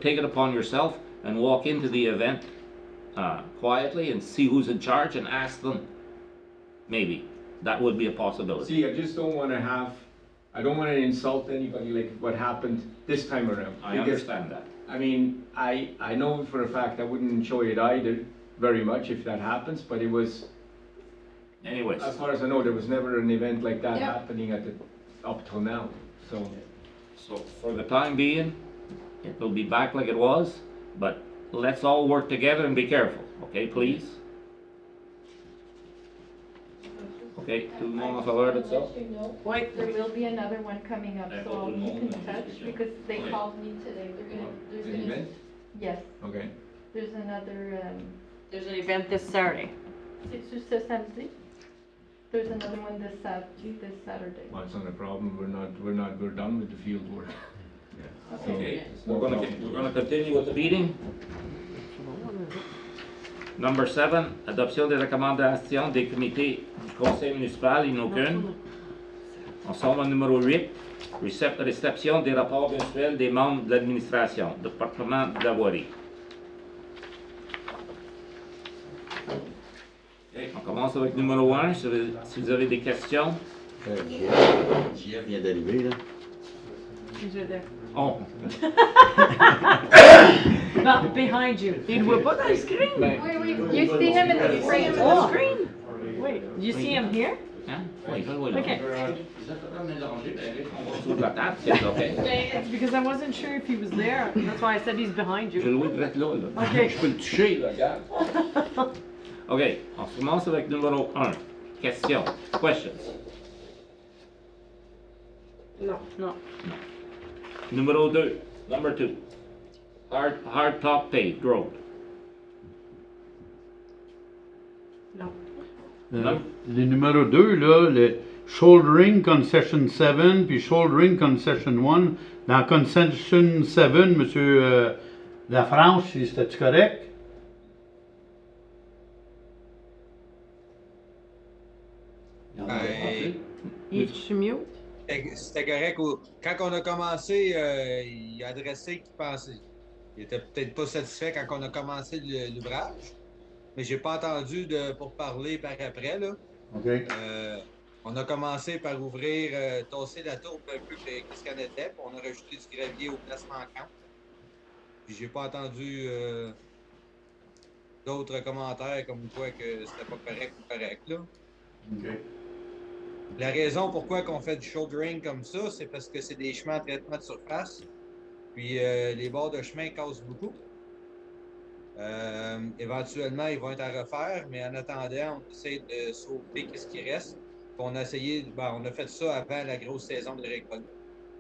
take it upon yourself and walk into the event quietly and see who's in charge and ask them. Maybe that would be a possibility.
See, I just don't I don't wanna insult anybody like what happened this time around.
I
because,
understand that.
I mean, I know for a fact I wouldn't enjoy it either very much if that happens, but it was,
Anyways,
as far as I know, there was never an event like that
Yeah.
happening up till now, so.
so for the time being, it will be back like it was, but let's all work together and be careful, okay, please? Okay, tout le monde en faveur de ça?
Oui.
There will be another one coming up,
Yeah,
so
but
I'll
we'll
keep in
know.
touch because they
Okay.
called me today. There's
An
gonna,
event?
yes,
Okay.
there's another,
There's an event this Saturday.
c'est-tu ce samedi? There's another one this Saturday.
Well, it's not a problem, we're done with the field work.
Okay, we're gonna continue with the meeting. Number 7, adoption des recommandations des comités du conseil municipal, il n'y en a aucune. Ensemble numéro 8, réception des rapports mensuels des membres de l'administration, département de la voirie. Okay, on commence avec numéro 1, si vous avez des questions.
JF vient d'arriver, là.
Oh,
Not behind you.
Il ne voit pas dans le screen.
ben,
You see him in the screen.
Oh. Wait, you see him here?
hein? Oui, je le vois là.
Okay.
Sous la table, c'est OK.
It's because I wasn't sure if he was there. That's why I said he's behind
Je
you.
le vois direct là, là.
Ok.
Je peux le toucher, là, regarde. OK, on commence avec numéro 1. Question. Questions.
No.
Numéro 2. Number 2. Hard top paved road.
Les numéros 2, là, le Shouldering Concession 7 puis Shouldering Concession 1. Dans Concession 7, monsieur Lafranche, c'était-tu correct?
Je suis mieux.
C'était correct. Quand on a commencé, il a adressé qu'il pensait. Il était peut-être pas satisfait quand on a commencé l'ouvrage, mais j'ai pas entendu pour parler par après. Là.
OK.
On a commencé par ouvrir, tasser la tourbe un peu, qu'est-ce qu'elle était, puis on a rajouté du gravier aux places manquantes. Puis j'ai pas entendu d'autres commentaires comme quoi que c'était pas correct ou correct. Là.
OK.
La raison pourquoi on fait du shouldering comme ça, c'est parce que c'est des chemins de traitement de surface. Puis les bords de chemin cassent beaucoup. Éventuellement, ils vont être à refaire, mais en attendant, on essaie de sauver ce qui reste. Puis on a essayé, on a fait ça avant la grosse saison de récolte,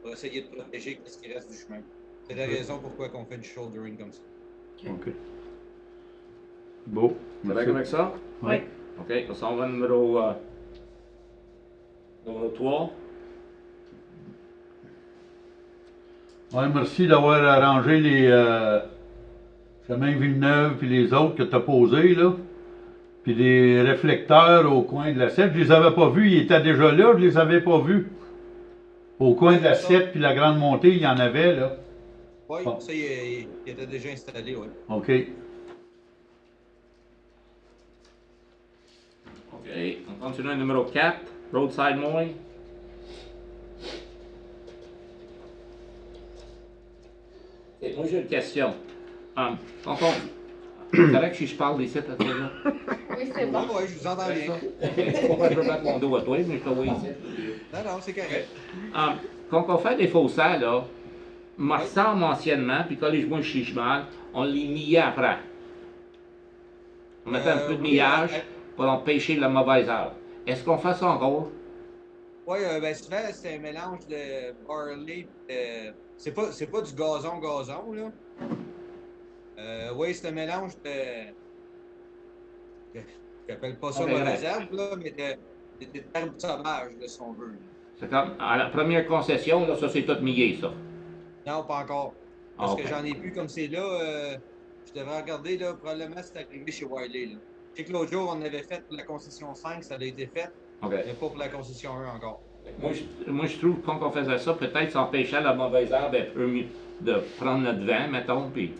pour essayer de protéger ce qui reste du chemin. C'est la raison pourquoi on fait du shouldering comme ça.
OK. Bon.
C'est d'accord avec ça?
Oui.
OK, on s'en va numéro 3.
Ouais, merci d'avoir arrangé les chemins Villeneuve puis les autres que tu as posés, là. Puis des réflecteurs au coin de la scène. Je les avais pas vus, ils étaient déjà là, je les avais pas vus. Au coin de la 7 puis la grande montée, il y en avait, là.
Oui,
Bon.
ça, il était déjà installé, oui.
OK.
OK, on continue au numéro 4, roadside mowing. Et moi, j'ai une question. Quand on... C'est correct si je parle d'ici, à toi, là?
Oui, c'est bon.
Oui, je vous entends bien.
C'est pas que je veux mettre mon dos à toi, mais je te vois ici.
Non, non, c'est correct.
Quand on fait des fossés, là, me ressemble anciennement, puis quand les joints chichent mal, on les millait après. On mettait un peu de
Oui,
millage pour empêcher la mauvaise herbe. Est-ce qu'on fait ça encore?
Oui, ben souvent, c'est un mélange de barley. C'est pas du gazon, là. Oui, c'est un mélange de. J'appelle pas ça
Ok,
mauvaise
ouais.
herbe, là, mais de herbes sauvages, là, si on veut.
C'est comme, à la première concession, là, ça c'est tout millé, ça.
Non, pas encore. Parce
Ok.
que j'en ai plus comme c'est là. Je devrais regarder, là, probablement c'est arrivé chez Wiley, là. Je sais que l'autre jour, on avait fait pour la concession 5, ça a été fait,
OK.
mais pas pour la concession 1 encore.
Moi, je trouve que quand on faisait ça, peut-être ça empêchait la mauvaise herbe un peu mieux de prendre notre vent, mettons, puis...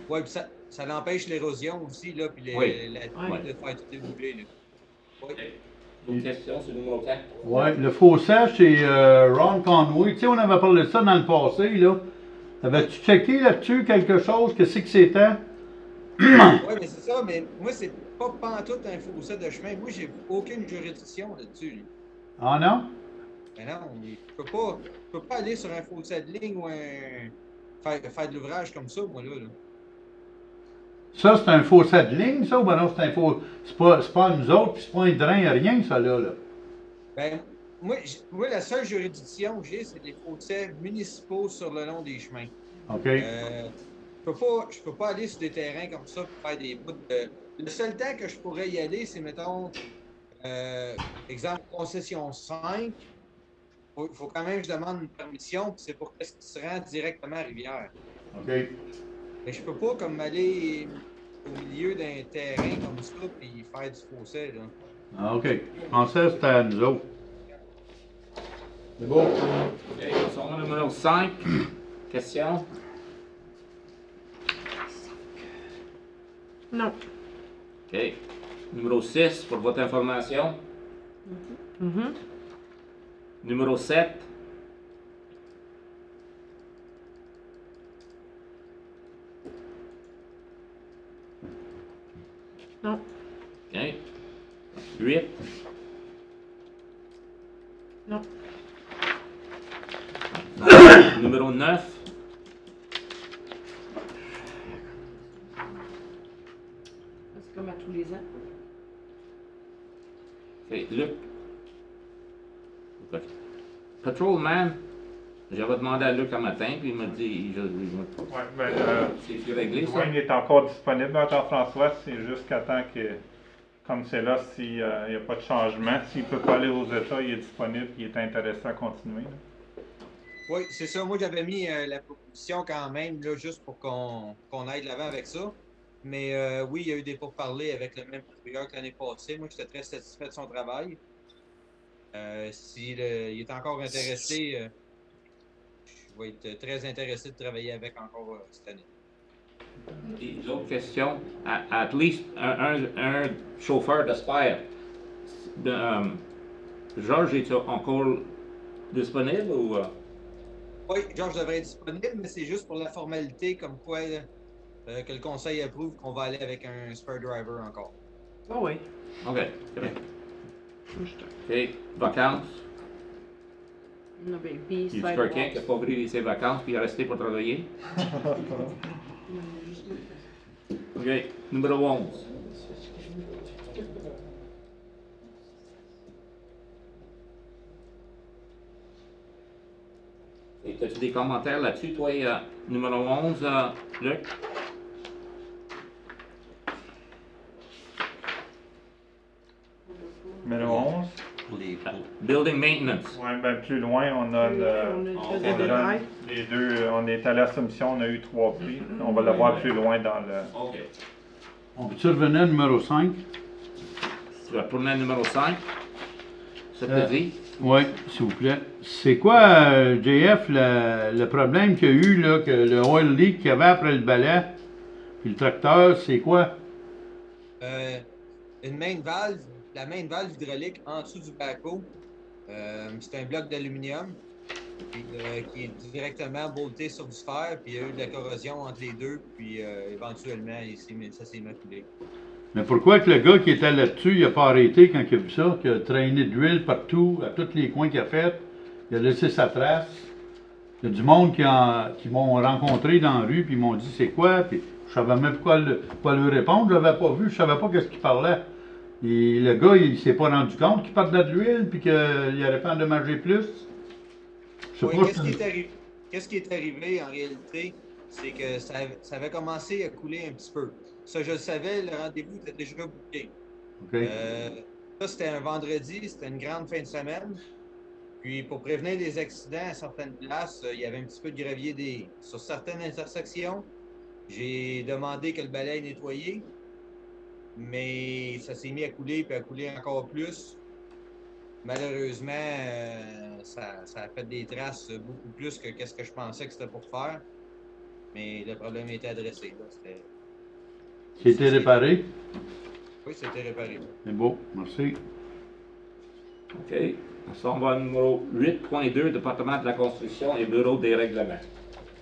Oui, puis ça l'empêche l'érosion aussi, là, puis
Oui.
la de faire tout dérouler, là. Oui.
Une question sur le numéro 4?
Ouais, le fossage, c'est Ron Conway. Tu sais, on avait parlé de ça dans le passé, là. Avais-tu checké là-dessus quelque chose? Qu'est-ce que c'était?
Oui, mais c'est ça, mais moi, c'est pas pantoute un fossé de chemin. Moi, j'ai aucune juridiction là-dessus, là.
Ah non?
Mais non, je peux pas aller sur un fossé de ligne ou faire de l'ouvrage comme ça, moi, là.
Ça, c'est un fossé de ligne, ça, ou ben non, c'est un faux. C'est pas nous autres, puis c'est pas un drain, rien, ça, là.
Ben, moi, la seule juridiction que j'ai, c'est des fossés municipaux sur le long des chemins.
OK.
Je peux pas aller sur des terrains comme ça pour faire des bouts de. Le seul temps que je pourrais y aller, c'est, mettons, exemple, concession 5. Il faut quand même que je demande une permission, puis c'est pour qu'est-ce qui se rend directement à Rivière.
OK.
Mais je peux pas comme aller au milieu d'un terrain comme ça puis faire du fossé, là.
Ah, OK. Je pensais que c'était à nous autres.
C'est bon. OK, on va au numéro 5. Question?
Non.
OK. Numéro 6, pour votre information.
Mhm.
Numéro 7.
Non.
OK. 8.
Non.
Numéro 9.
C'est comme à tous les ans.
OK, Luc. OK. Patrolman, j'avais demandé à Luc un matin, puis il m'a dit,
Ouais, ben,
c'est réglé, ça?
oui, il est encore disponible, là, Jean-François. C'est jusqu'à temps que, comme c'est là, s'il n'y a pas de changement, s'il ne peut pas aller aux États, il est disponible, il est intéressé à continuer, là.
Oui, c'est ça. Moi, j'avais mis la proposition quand même, là, juste pour qu'on aille de l'avant avec ça. Mais oui, il y a eu des pourparlers avec le même patrouilleur que l'année passée. Moi, j'étais très satisfait de son travail. S'il est encore intéressé, je vais être très intéressé de travailler avec encore cette année.
Et l'autre question, at least un chauffeur de spire. Georges, est-tu encore disponible ou...
Oui, Georges devrait être disponible, mais c'est juste pour la formalité, comme quoi que le conseil approuve qu'on va aller avec un spare driver encore.
Oh oui.
OK. OK. Vacances.
Non, ben, puis,
Il y a quelqu'un qui n'a pas pris ses vacances puis il est resté pour travailler. OK. Numéro 11. Et as-tu des commentaires là-dessus, toi, numéro 11, Luc?
Numéro 11.
Building maintenance.
Ouais, ben plus loin, on a les deux. On est allé à la soumission, on a eu 3 prix. On va le voir plus loin dans le.
OK.
On peut-tu revenir à numéro 5?
Tu vas tourner à numéro 5. Ça te dit?
Oui, s'il vous plaît. C'est quoi, JF, le problème qu'il y a eu, là, que le oil leak qu'il y avait après le balai, puis le tracteur, c'est quoi?
Une main valve, la main valve hydraulique en dessous du backhoe. C'est un bloc d'aluminium qui est directement bolté sur du fer, puis il y a eu de la corrosion entre les deux, puis éventuellement, ça s'est maculé.
Mais pourquoi que le gars qui était là-dessus, il n'a pas arrêté quand il a vu ça, qu'il a traîné de l'huile partout, à tous les coins qu'il a fait, il a laissé sa trace. Il y a du monde qui m'ont rencontré dans la rue, puis ils m'ont dit c'est quoi, puis je savais même pas quoi lui répondre, je l'avais pas vu, je savais pas qu'est-ce qu'il parlait. Et le gars, il s'est pas rendu compte qu'il parlait de l'huile, puis qu'il aurait pas endommagé plus. Je sais
Oui,
pas
qu'est-ce qui est arrivé en réalité, c'est que ça avait commencé à couler un petit peu. Ça, je le savais, le rendez-vous était déjà booké.
OK.
Ça, c'était un vendredi, c'était une grande fin de semaine. Puis, pour prévenir des accidents à certaines places, il y avait un petit peu de gravier sur certaines intersections. J'ai demandé que le balai est nettoyé, mais ça s'est mis à couler, puis à couler encore plus. Malheureusement, ça a fait des traces beaucoup plus que ce que je pensais que c'était pour faire. Mais le problème a été adressé.
C'était réparé?
Oui, c'était réparé.
C'est beau, merci.
OK. On va au numéro 8.2, département de la construction et bureau des règlements.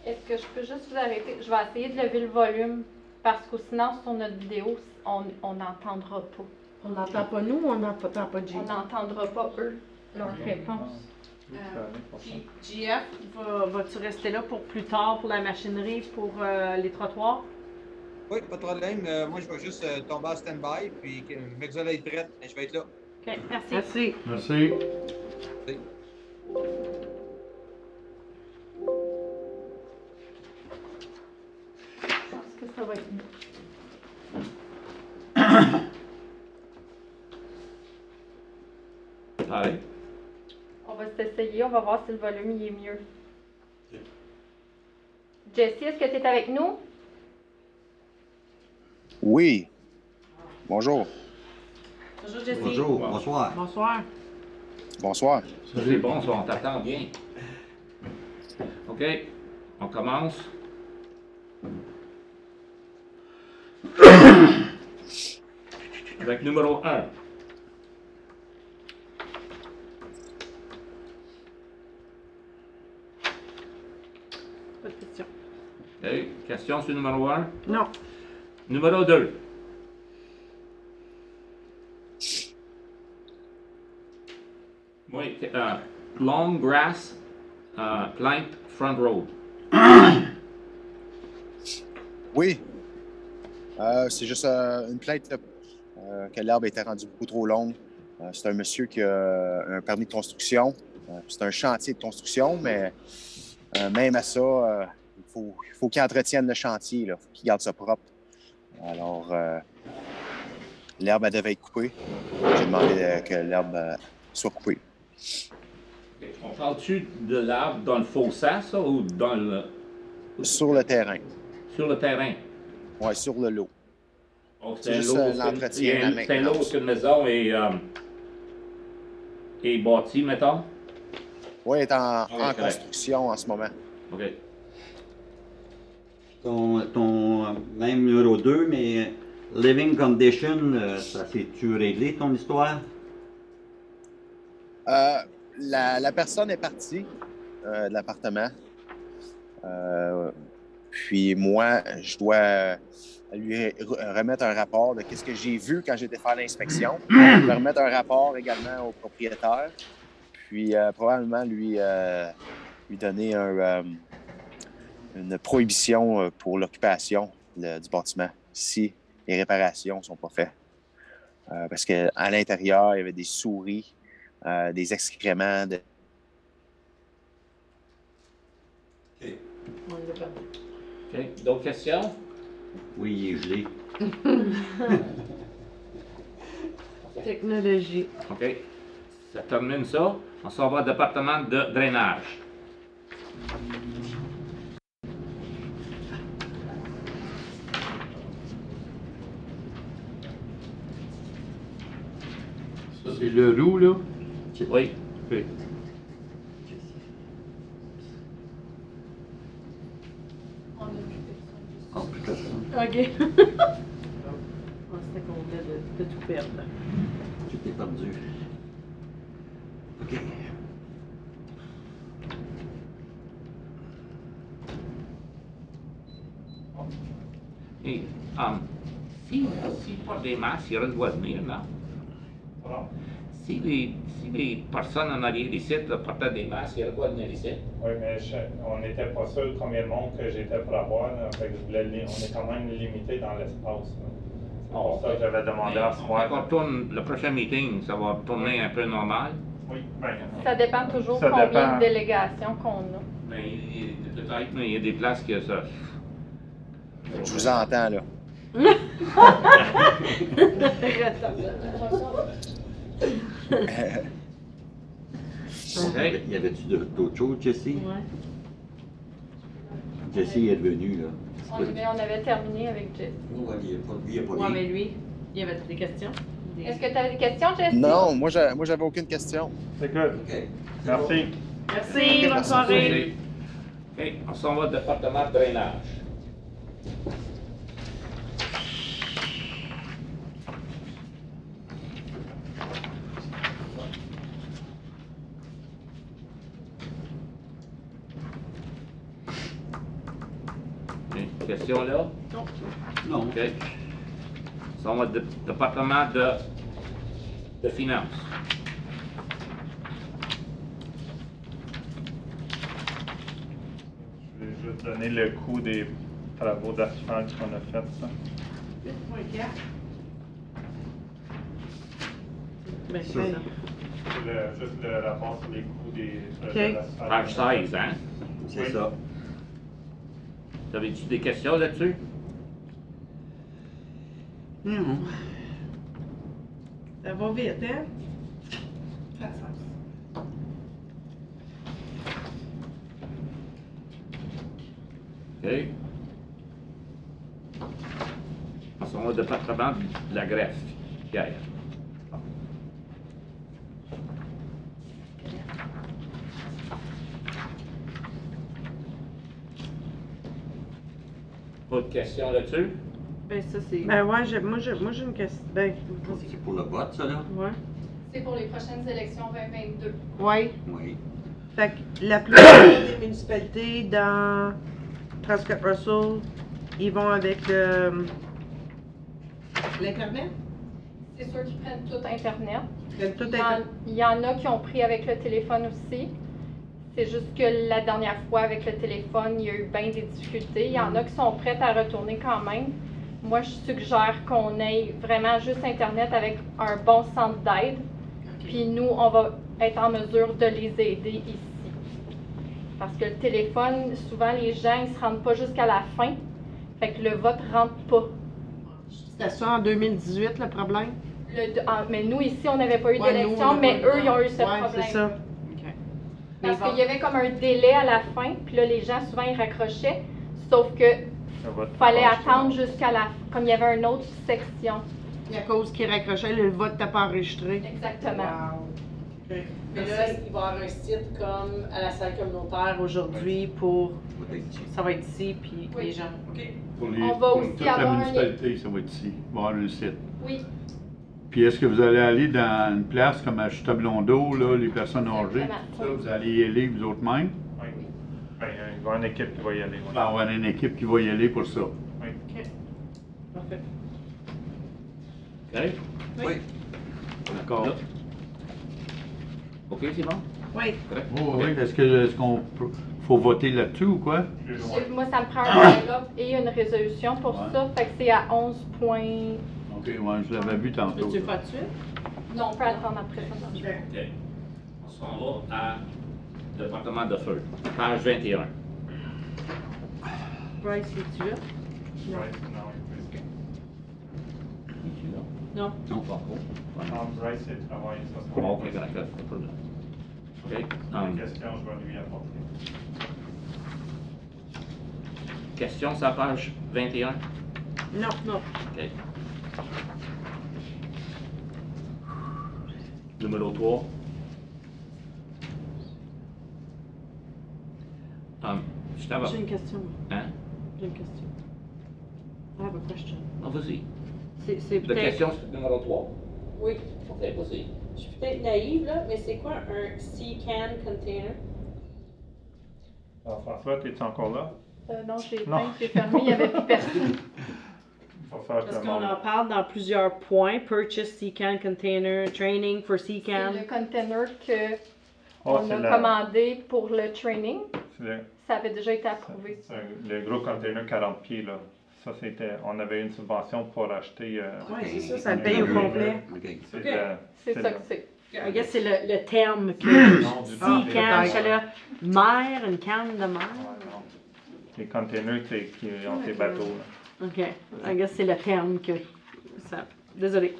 Est-ce que je peux juste vous arrêter? Je vais essayer de lever le volume parce que sinon, sur notre vidéo, on n'entendra pas.
On n'entend pas nous, on n'entend pas G.
On n'entendra pas eux, leurs réponses.
JF, vas-tu rester là pour plus tard pour la machinerie, pour les trottoirs?
Oui, pas de problème. Moi, je vais juste tomber en stand-by, puis que Mexol est prête, et je vais être là.
OK, merci.
Merci.
Merci.
Oui.
Je pense que ça va être mieux.
Allez.
On va s'essayer, on va voir si le volume il est mieux. Jessie, est-ce que tu es avec nous?
Oui. Bonjour.
Bonjour, Jessie.
Bonjour, bonsoir.
Bonsoir.
Bonsoir.
C'est bon, ça, on t'attend bien. OK, on commence. Avec numéro 1.
Pas de question.
OK, question sur numéro 1.
Non.
Numéro 2. Oui, long grass plant front road.
Oui. C'est juste une plainte que l'herbe était rendue beaucoup trop longue. C'est un monsieur qui a un permis de construction. C'est un chantier de construction, mais même à ça, il faut qu'il entretienne le chantier. Il faut qu'il garde ça propre. Alors, l'herbe, elle devait être coupée. J'ai demandé que l'herbe soit coupée.
Okay. On parle-tu de l'arbre dans le fossat, ça, ou dans le...
Sur le terrain.
Sur le terrain?
Oui, sur le lot.
Oh,
C'est juste l'entretien, la maintenance.
C'est là où une maison est bâtie, mettons?
Oui, elle est en
correct.
construction en ce moment.
OK.
Ton même numéro 2, mais living condition, ça s'est-tu réglé ton histoire?
La personne est partie de l'appartement. Puis moi, je dois lui remettre un rapport de ce que j'ai vu quand j'étais faire l'inspection. Je vais remettre un rapport également au propriétaire. Puis probablement lui donner une prohibition pour l'occupation du bâtiment si les réparations ne sont pas faites. Parce qu'à l'intérieur, il y avait des souris, des excréments.
OK. D'autres questions?
Oui, il est gelé.
Technologie.
OK. Ça termine ça. On s'en va au département de drainage.
Ça, c'est le roux, là.
Oui, oui.
Oh, plus personne.
Ok. On s'était complet de tout perdre. là.
Tout est perdu. OK.
Et, si pas des masques, il y aurait le droit de venir, non?
Pardon?
Si les personnes en arrière ici portaient des masques, il y aurait le droit de venir ici.
Oui, mais on n'était pas sûr combien de monde que j'étais pour avoir. Là, fait que je voulais, on est quand même limité dans l'espace. là. C'est pour ça que j'avais demandé à soir.
Quand on tourne le prochain meeting, ça va tourner un peu normal.
Oui, ben,
Ça dépend toujours
Ça
combien
dépend.
de délégations qu'on a.
Mais peut-être, mais il y a des places que ça.
Je vous entends, là.
Hey.
Y avait-tu d'autres choses, Jesse?
Ouais.
Jesse est revenu, là.
On avait terminé avec Jess.
Ouais, il a pas
Ouais,
dit.
mais lui, il y avait des questions.
Est-ce que tu avais des questions, Jess?
Non, moi, j'avais aucune question.
c'est good.
OK.
Merci.
Merci, bonne soirée.
OK, on s'en va au département de drainage. OK, question là?
Non.
OK. On s'en va au département de finances.
Je vais juste donner le coût des travaux d'asphalte qu'on a fait, ça.
8.4. Ben,
Ça.
c'est ça.
Juste le rapport sur les coûts des
Ok.
de l'asphalte.
Page 16, hein?
C'est
Oui.
ça.
T'avais-tu des questions là-dessus?
Non.
Ça va vite, hein?
OK. On s'en va au département de la greffe, Pierre. Pas de questions là-dessus?
Ben, ça, c'est.
Ben ouais, moi j'ai une question. Ben,
C'est pour le vote, ça, là?
ouais.
C'est pour les prochaines élections 2022.
Ouais.
Oui.
Fait que la plupart des municipalités dans Prescott Russell, ils vont avec l'Internet?
C'est sûr qu'ils prennent tout Internet.
Tout
Il y en a qui ont pris avec le téléphone aussi. C'est juste que la dernière fois, avec le téléphone, il y a eu bien des difficultés. Il y en a qui sont prêtes à retourner quand même. Moi, je suggère qu'on ait vraiment juste Internet avec un bon centre d'aide. Puis nous, on va être en mesure de les aider ici. Parce que le téléphone, souvent, les gens, ils se rendent pas jusqu'à la fin. Fait que le vote rentre pas.
C'était ça en 2018 le problème?
Mais nous, ici, on n'avait pas eu
Ouais, nous,
d'élection,
on a
mais
pas eu-
eux, ils ont eu ce
Ouais,
problème.
c'est ça.
Parce qu'il y avait comme un délai à la fin, puis là, les gens, souvent, ils raccrochaient. Sauf que
Le vote
fallait
passe,
attendre jusqu'à la comme il y avait une autre section.
Puis à cause qu'ils raccrochaient, le vote n'était pas enregistré.
Exactement.
Wow.
Mais là, il va y avoir un site comme à la salle communautaire aujourd'hui pour. Ça va être ici, puis
Oui.
les gens. OK.
Pour,
On va
pour
aussi
toute la
avoir un-
municipalité, ça va être ici. Il va y avoir un site.
Oui,
Puis est-ce que vous allez aller dans une place comme à Chutablondeau, là, les personnes âgées,
Exactement,
ça,
oui.
vous allez y aller vous autres mêmes?
Oui. Ben, il va y avoir une équipe qui va y aller.
Il va y avoir une équipe qui va y aller pour ça.
Oui.
Parfait.
OK?
Oui.
D'accord.
Là. OK, c'est bon?
Oui.
Correct?
Oh, oui. Est-ce qu'on faut voter là-dessus ou quoi?
Plus loin.
moi, ça me prend un paragraphe et une résolution pour
Ouais.
ça. Fait que c'est à 11 points.
OK, ouais, je l'avais vu tantôt.
Veux-tu le
ça.
faire tout de suite?
Non, on peut attendre après ça.
OK. On s'en va à département de feu, page 21.
Bryce, es-tu là?
Bryce, non, il peut-
Non.
Non, pas encore.
Non, Bryce, il travaille ça.
Bon, OK, correct, pas de problème. OK.
Une question, je vais lui apporter.
Question sur la page 21?
Non, non.
OK. Numéro 3. Ça va.
J'ai une question.
Hein?
J'ai une question. I have a question.
Non, vas-y.
C'est
La
peut-être...
question numéro 3.
Oui.
Ok, vas-y.
Je suis peut-être naïve, là, mais c'est quoi un sea can container?
Alors, François, es-tu encore là?
Non, j'ai
Non.
peint, j'ai fermé, il n'y avait plus personne.
Il va falloir que
Parce
le
qu'on
monde-
en parle dans plusieurs points. Purchase sea can container, training for sea
C'est
can.
le container que
Oh,
on
c'est
a
la-
commandé pour le training.
c'est le-
Ça avait déjà été approuvé.
c'est le gros container 40 pieds, là. Ça, c'était... On avait une subvention pour acheter...
Ouais, c'est ça, ça le paye au complet.
OK.
C'est
Ok.
le-
C'est ça
le-
que c'est.
I guess c'est le terme que
Non, du
sea
tout.
can, c'est là, mer, une canne de mer.
Ouais, non. Les containers qui ont ces bateaux, là.
Ok, I guess c'est le terme que ça. Désolé.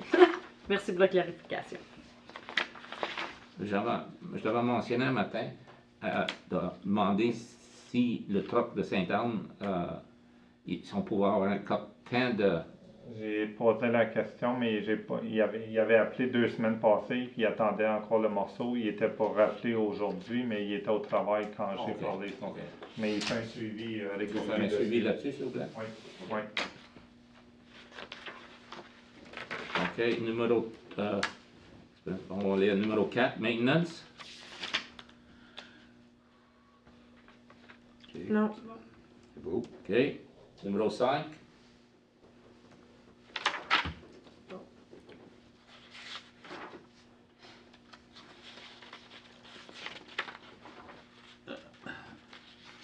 Merci pour la clarification.
Je l'avais mentionné un matin, de demander si le troc de Sainte-Anne, si on pouvait avoir un temps de...
J'ai posé la question, mais j'ai pas. Il avait appelé 2 semaines passées, puis il attendait encore le morceau. Il était pas rappelé aujourd'hui, mais il était au travail quand j'ai
Ok.
parlé.
Ok.
Mais il fait un suivi
Vous
régulier.
faire un
dessus.
suivi là-dessus, s'il vous plaît?
Oui, oui.
OK, numéro... on va lire numéro 4, maintenance.
Non.
C'est beau.
OK. Numéro 5.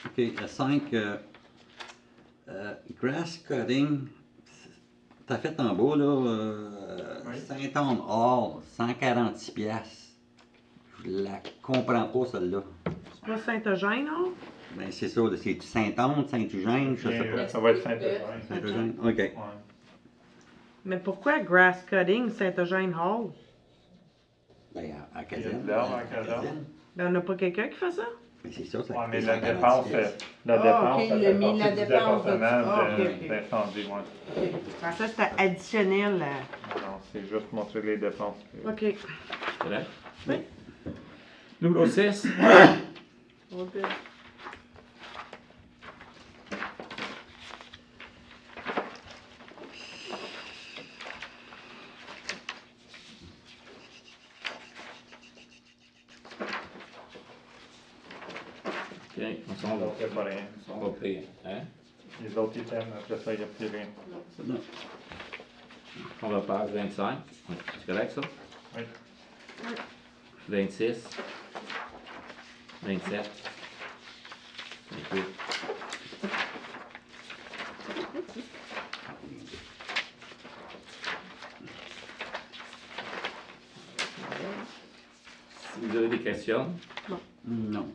OK, le 5, grass cutting, t'as fait en bas, là,
Oui.
Saint-Anne Hall, 146 piastres. Je la comprends pas, celle-là.
C'est pas Saint-Eugène, non?
Ben, c'est ça, là, c'est Saint-Anne, Saint-Eugène, je sais pas.
Ça va être Saint-Eugène.
Saint-Eugène, OK.
Ouais.
Mais pourquoi grass cutting Saint-Eugène Hall?
Ben, à
Il y a
Caserne.
de l'herbe à Caserne.
Ben, on n'a pas quelqu'un qui fait ça?
Mais c'est ça, ça
Ouais, mais
coûte
la
146
dépense,
piastres.
la
Ah,
dépense,
ok,
ça
il
fait
a mis la
partie du
dépense de-
département
Ah, ok, ok.
d'incendie, ouais.
Je pensais que c'était additionnel.
Non, c'est juste montrer les dépenses.
OK.
C'est vrai?
Oui.
Numéro 6.
OK.
OK, on s'en va.
On fait pas rien.
On va payer. Hein?
Les autres items, après ça, il n'y a plus rien.
Non.
On va page 25. C'est correct, ça?
Oui.
26. 27. 28. Si vous avez des questions,
Non.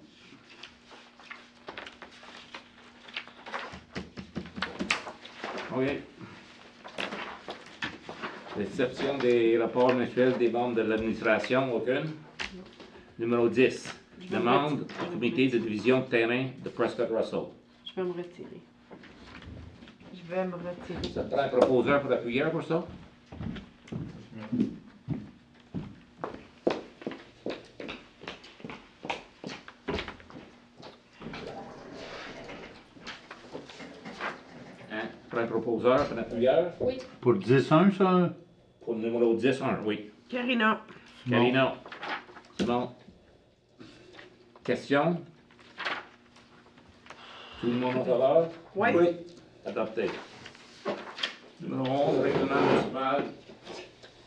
OK. Réception des rapports mensuels des membres de l'administration, aucune. Numéro 10. Demande au comité de division de terrain de Prescott Russell.
Je vais me retirer. Je vais me retirer.
Ça te prend un proposeur pour appuyer pour ça? Hein? Pour un proposeur, pour un appuyeur?
Oui.
Pour 10-1, ça?
Pour le numéro 10, 1, oui.
Karina.
Karina. C'est bon. Question? Tout le monde en faveur?
Oui.
Adopté. Numéro 11, règlement municipal.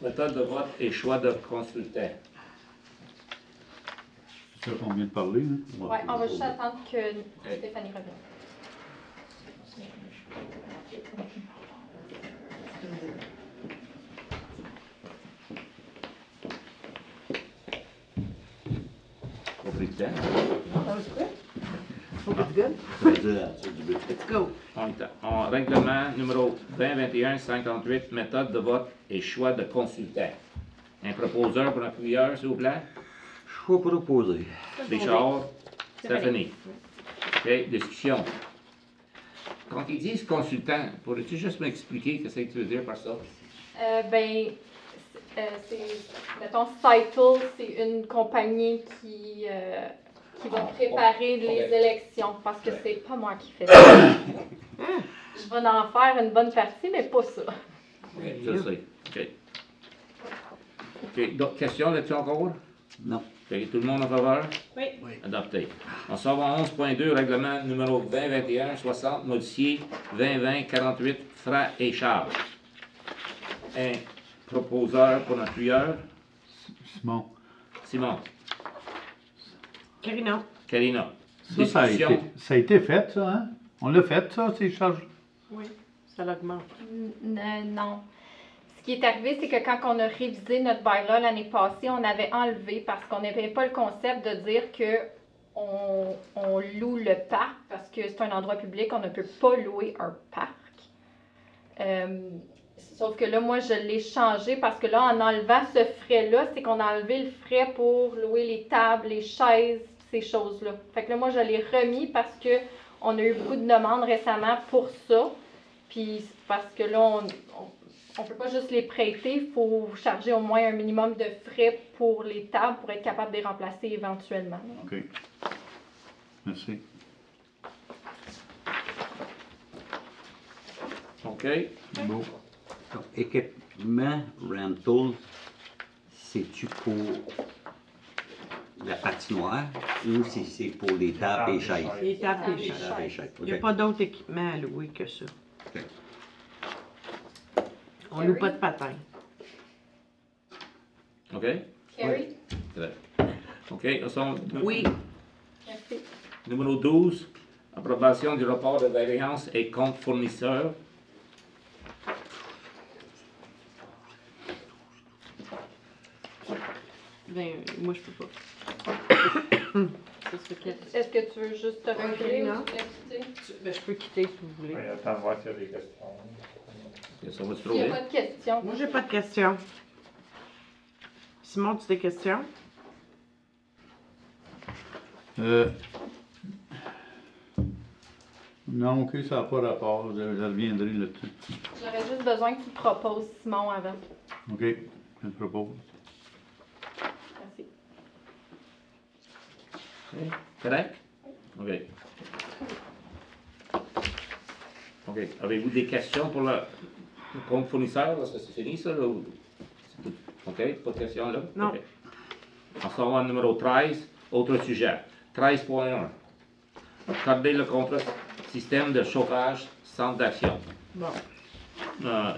Méthode de vote et choix de consultant.
C'est ça qu'on vient de parler, hein?
Ouais, on va juste attendre que Stéphanie revienne.
Pas pris de temps.
That was quick. Hope it's good.
Ça veut dire, c'est du but.
Let's go.
En règlement numéro 2021-58, méthode de vote et choix de consultant. Un proposeur pour appuyeur, s'il vous plaît?
Choix proposé.
Richard, Stéphanie. OK, discussion. Quand ils disent consultant, pourrais-tu juste m'expliquer ce que tu veux dire par ça?
C'est, mettons, Cytle, c'est une compagnie qui qui va préparer les
ok.
élections, parce que c'est pas moi qui fais ça. Je vais en faire une bonne partie, mais pas ça.
Je sais. OK. OK. D'autres questions là-dessus encore?
Non.
OK. Tout le monde en faveur?
Oui.
Adopté. On s'en va à 11.2, règlement numéro 2021-60, modifié 2020-48, Fra et Charles. Un proposeur pour notre tueur,
Simon.
Simon.
Karina.
Karina.
Ça a été fait, ça, hein? On l'a fait, ça, ces charges?
Oui, ça l'augmente.
Non. Ce qui est arrivé, c'est que quand on a révisé notre bylaw l'année passée, on avait enlevé parce qu'on n'avait pas le concept de dire que on loue le parc parce que c'est un endroit public, on ne peut pas louer un parc. Sauf que là, moi, je l'ai changé parce que là, en enlevant ce frais-là, c'est qu'on a enlevé le frais pour louer les tables, les chaises, ces choses-là. Fait que là, moi, je l'ai remis parce que on a eu beaucoup de demandes récemment pour ça. Puis parce que là, on peut pas juste les prêter, il faut charger au moins un minimum de frais pour les tables pour être capable de les remplacer éventuellement.
OK. Merci.
OK.
Bon.
Donc, équipement rental, c'est-tu pour la patinoire ou si c'est pour les tables et chaises?
Les tables et
Les
chaises.
tables et chaises,
Il n'y a
ok.
pas d'autre équipement à louer que ça.
Ok.
On loue pas de patins.
OK?
Carrie?
Très bien. OK. Nous sommes
Oui.
Merci.
numéro 12, approbation du rapport de variance et compte fournisseur.
Ben, moi, je peux pas. Ça serait clair.
Est-ce que tu veux juste te retirer ou
non.
tu veux quitter?
Ben, je peux quitter si vous voulez.
Oui, attends, voir s'il y a des questions.
Ça va se
S'il n'y a
trouver.
pas de questions.
Moi, j'ai pas de questions. Simon, tu as des questions?
Non, OK, ça n'a pas rapport. Je reviendrai là-dessus.
J'aurais juste besoin que tu proposes Simon avant.
OK, je te propose.
Merci.
OK. Correct? OK. OK. Avez-vous des questions pour le compte fournisseur? Est-ce que c'est fini, ça? Là, ou c'est tout? OK. Pas de questions, là?
Non.
OK. On s'en va au numéro 13. Autre sujet. 13.1. Accorder le contrat système de chauffage centre d'action.
Bon.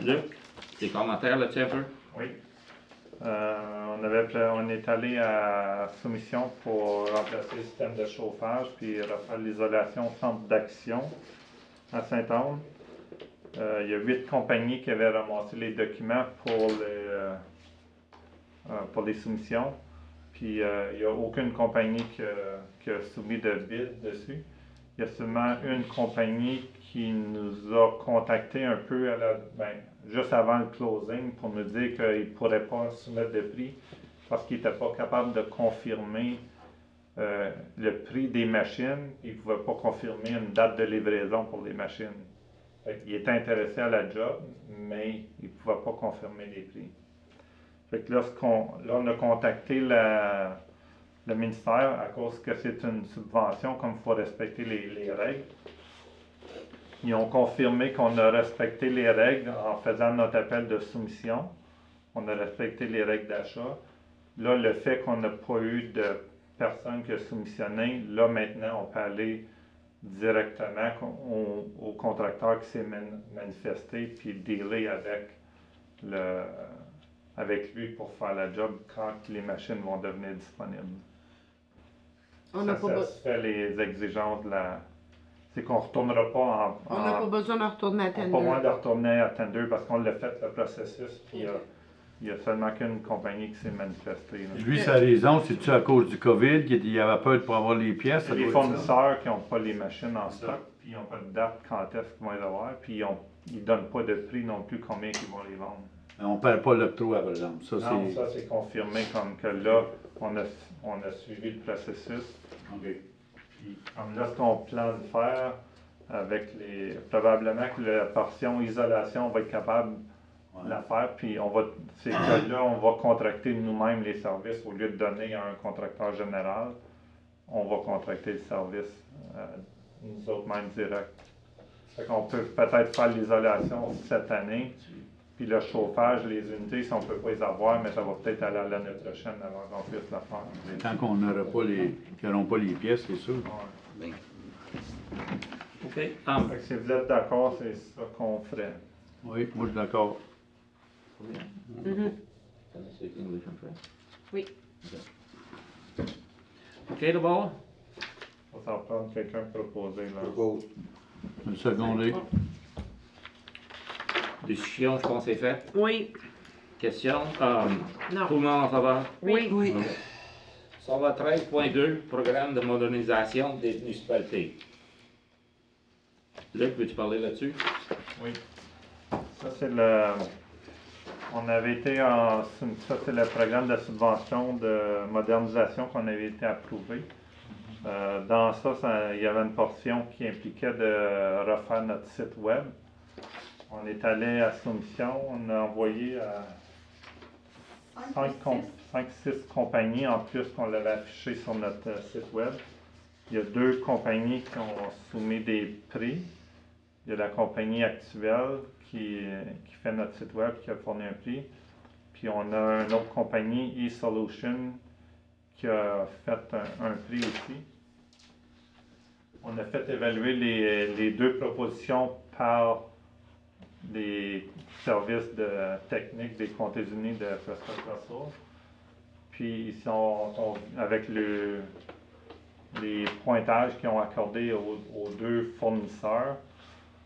Luc, des commentaires là-dessus un peu?
Oui. On est allé à soumission pour remplacer le système de chauffage puis refaire l'isolation centre d'action à Saint-Anne. Il y a 8 compagnies qui avaient ramassé les documents pour les soumissions. Puis il n'y a aucune compagnie qui a soumis de bid dessus. Il y a seulement une compagnie qui nous a contacté un peu juste avant le closing pour nous dire qu'ils ne pourraient pas soumettre de prix parce qu'ils n'étaient pas capables de confirmer le prix des machines. Ils ne pouvaient pas confirmer une date de livraison pour les machines. Ils étaient intéressés à la job, mais ils ne pouvaient pas confirmer les prix. Fait que là, on a contacté le ministère à cause que c'est une subvention, comme il faut respecter les règles. Ils ont confirmé qu'on a respecté les règles en faisant notre appel de soumission. On a respecté les règles d'achat. Là, le fait qu'on n'a pas eu de personne qui a soumissionné, là maintenant, on peut aller directement au contracteur qui s'est manifesté puis dealer avec lui pour faire la job quand les machines vont devenir disponibles.
On n'a
Ça
pas,
satisfait les exigences de la... C'est qu'on ne retournera pas
on n'a pas besoin de retourner à
on n'a
Tender.
pas besoin de retourner à Tender parce qu'on l'a fait le processus, puis il y a seulement qu'une compagnie qui s'est manifestée. Là.
Lui, sa raison, c'est-tu à cause du COVID, qu'il avait peur pour avoir les pièces?
Il y a des fournisseurs qui n'ont pas les machines en stock, puis ils n'ont pas de date quand est-ce qu'ils vont les avoir, puis ils ne donnent pas de prix non plus combien ils vont les vendre.
On ne perd pas l'octroi, par exemple. Ça,
Non,
c'est...
ça c'est confirmé comme que là, on a suivi le processus.
OK.
Puis, comme là, ce qu'on plan de faire avec probablement que la portion isolation, on va être capable de la faire. Puis c'est que là, on va contracter nous-mêmes les services au lieu de donner à un contracteur général. on va contracter le service, nous autres mêmes direct. Fait qu'on peut peut-être faire l'isolation cette année, puis le chauffage, les unités, si on ne peut pas les avoir, mais ça va peut-être aller à l'année prochaine avant qu'on puisse le faire.
Tant qu'on n'aura pas qu'ils n'auront pas les pièces, c'est sûr.
Ben,
OK.
Fait que si vous êtes d'accord, c'est ça qu'on ferait.
Oui, moi je suis d'accord.
Mhm. Oui.
OK, d'abord?
On va s'en prendre quelqu'un proposer. Là.
propose.
Une seconde.
Discussion, je pense, c'est fait.
Oui.
Question?
Non.
Tout le monde en faveur?
Oui.
Oui.
Ça va 13.2, programme de modernisation des municipalités. Luc, veux-tu parler là-dessus?
Oui. Ça, c'est le. On avait été en. Ça, c'est le programme de subvention de modernisation qu'on avait été approuvé. Dans ça, il y avait une portion qui impliquait de refaire notre site web. On est allé à soumission, on a envoyé à 5-6 compagnies en plus qu'on l'avait affiché sur notre site web. Il y a 2 compagnies qui ont soumis des prix. Il y a la compagnie actuelle qui fait notre site web, qui a fourni un prix. Puis on a une autre compagnie, eSolution, qui a fait un prix aussi. On a fait évaluer les 2 propositions par les services techniques des comtés unis de Prescott Russell. Puis ils sont avec les pointages qu'ils ont accordés aux 2 fournisseurs.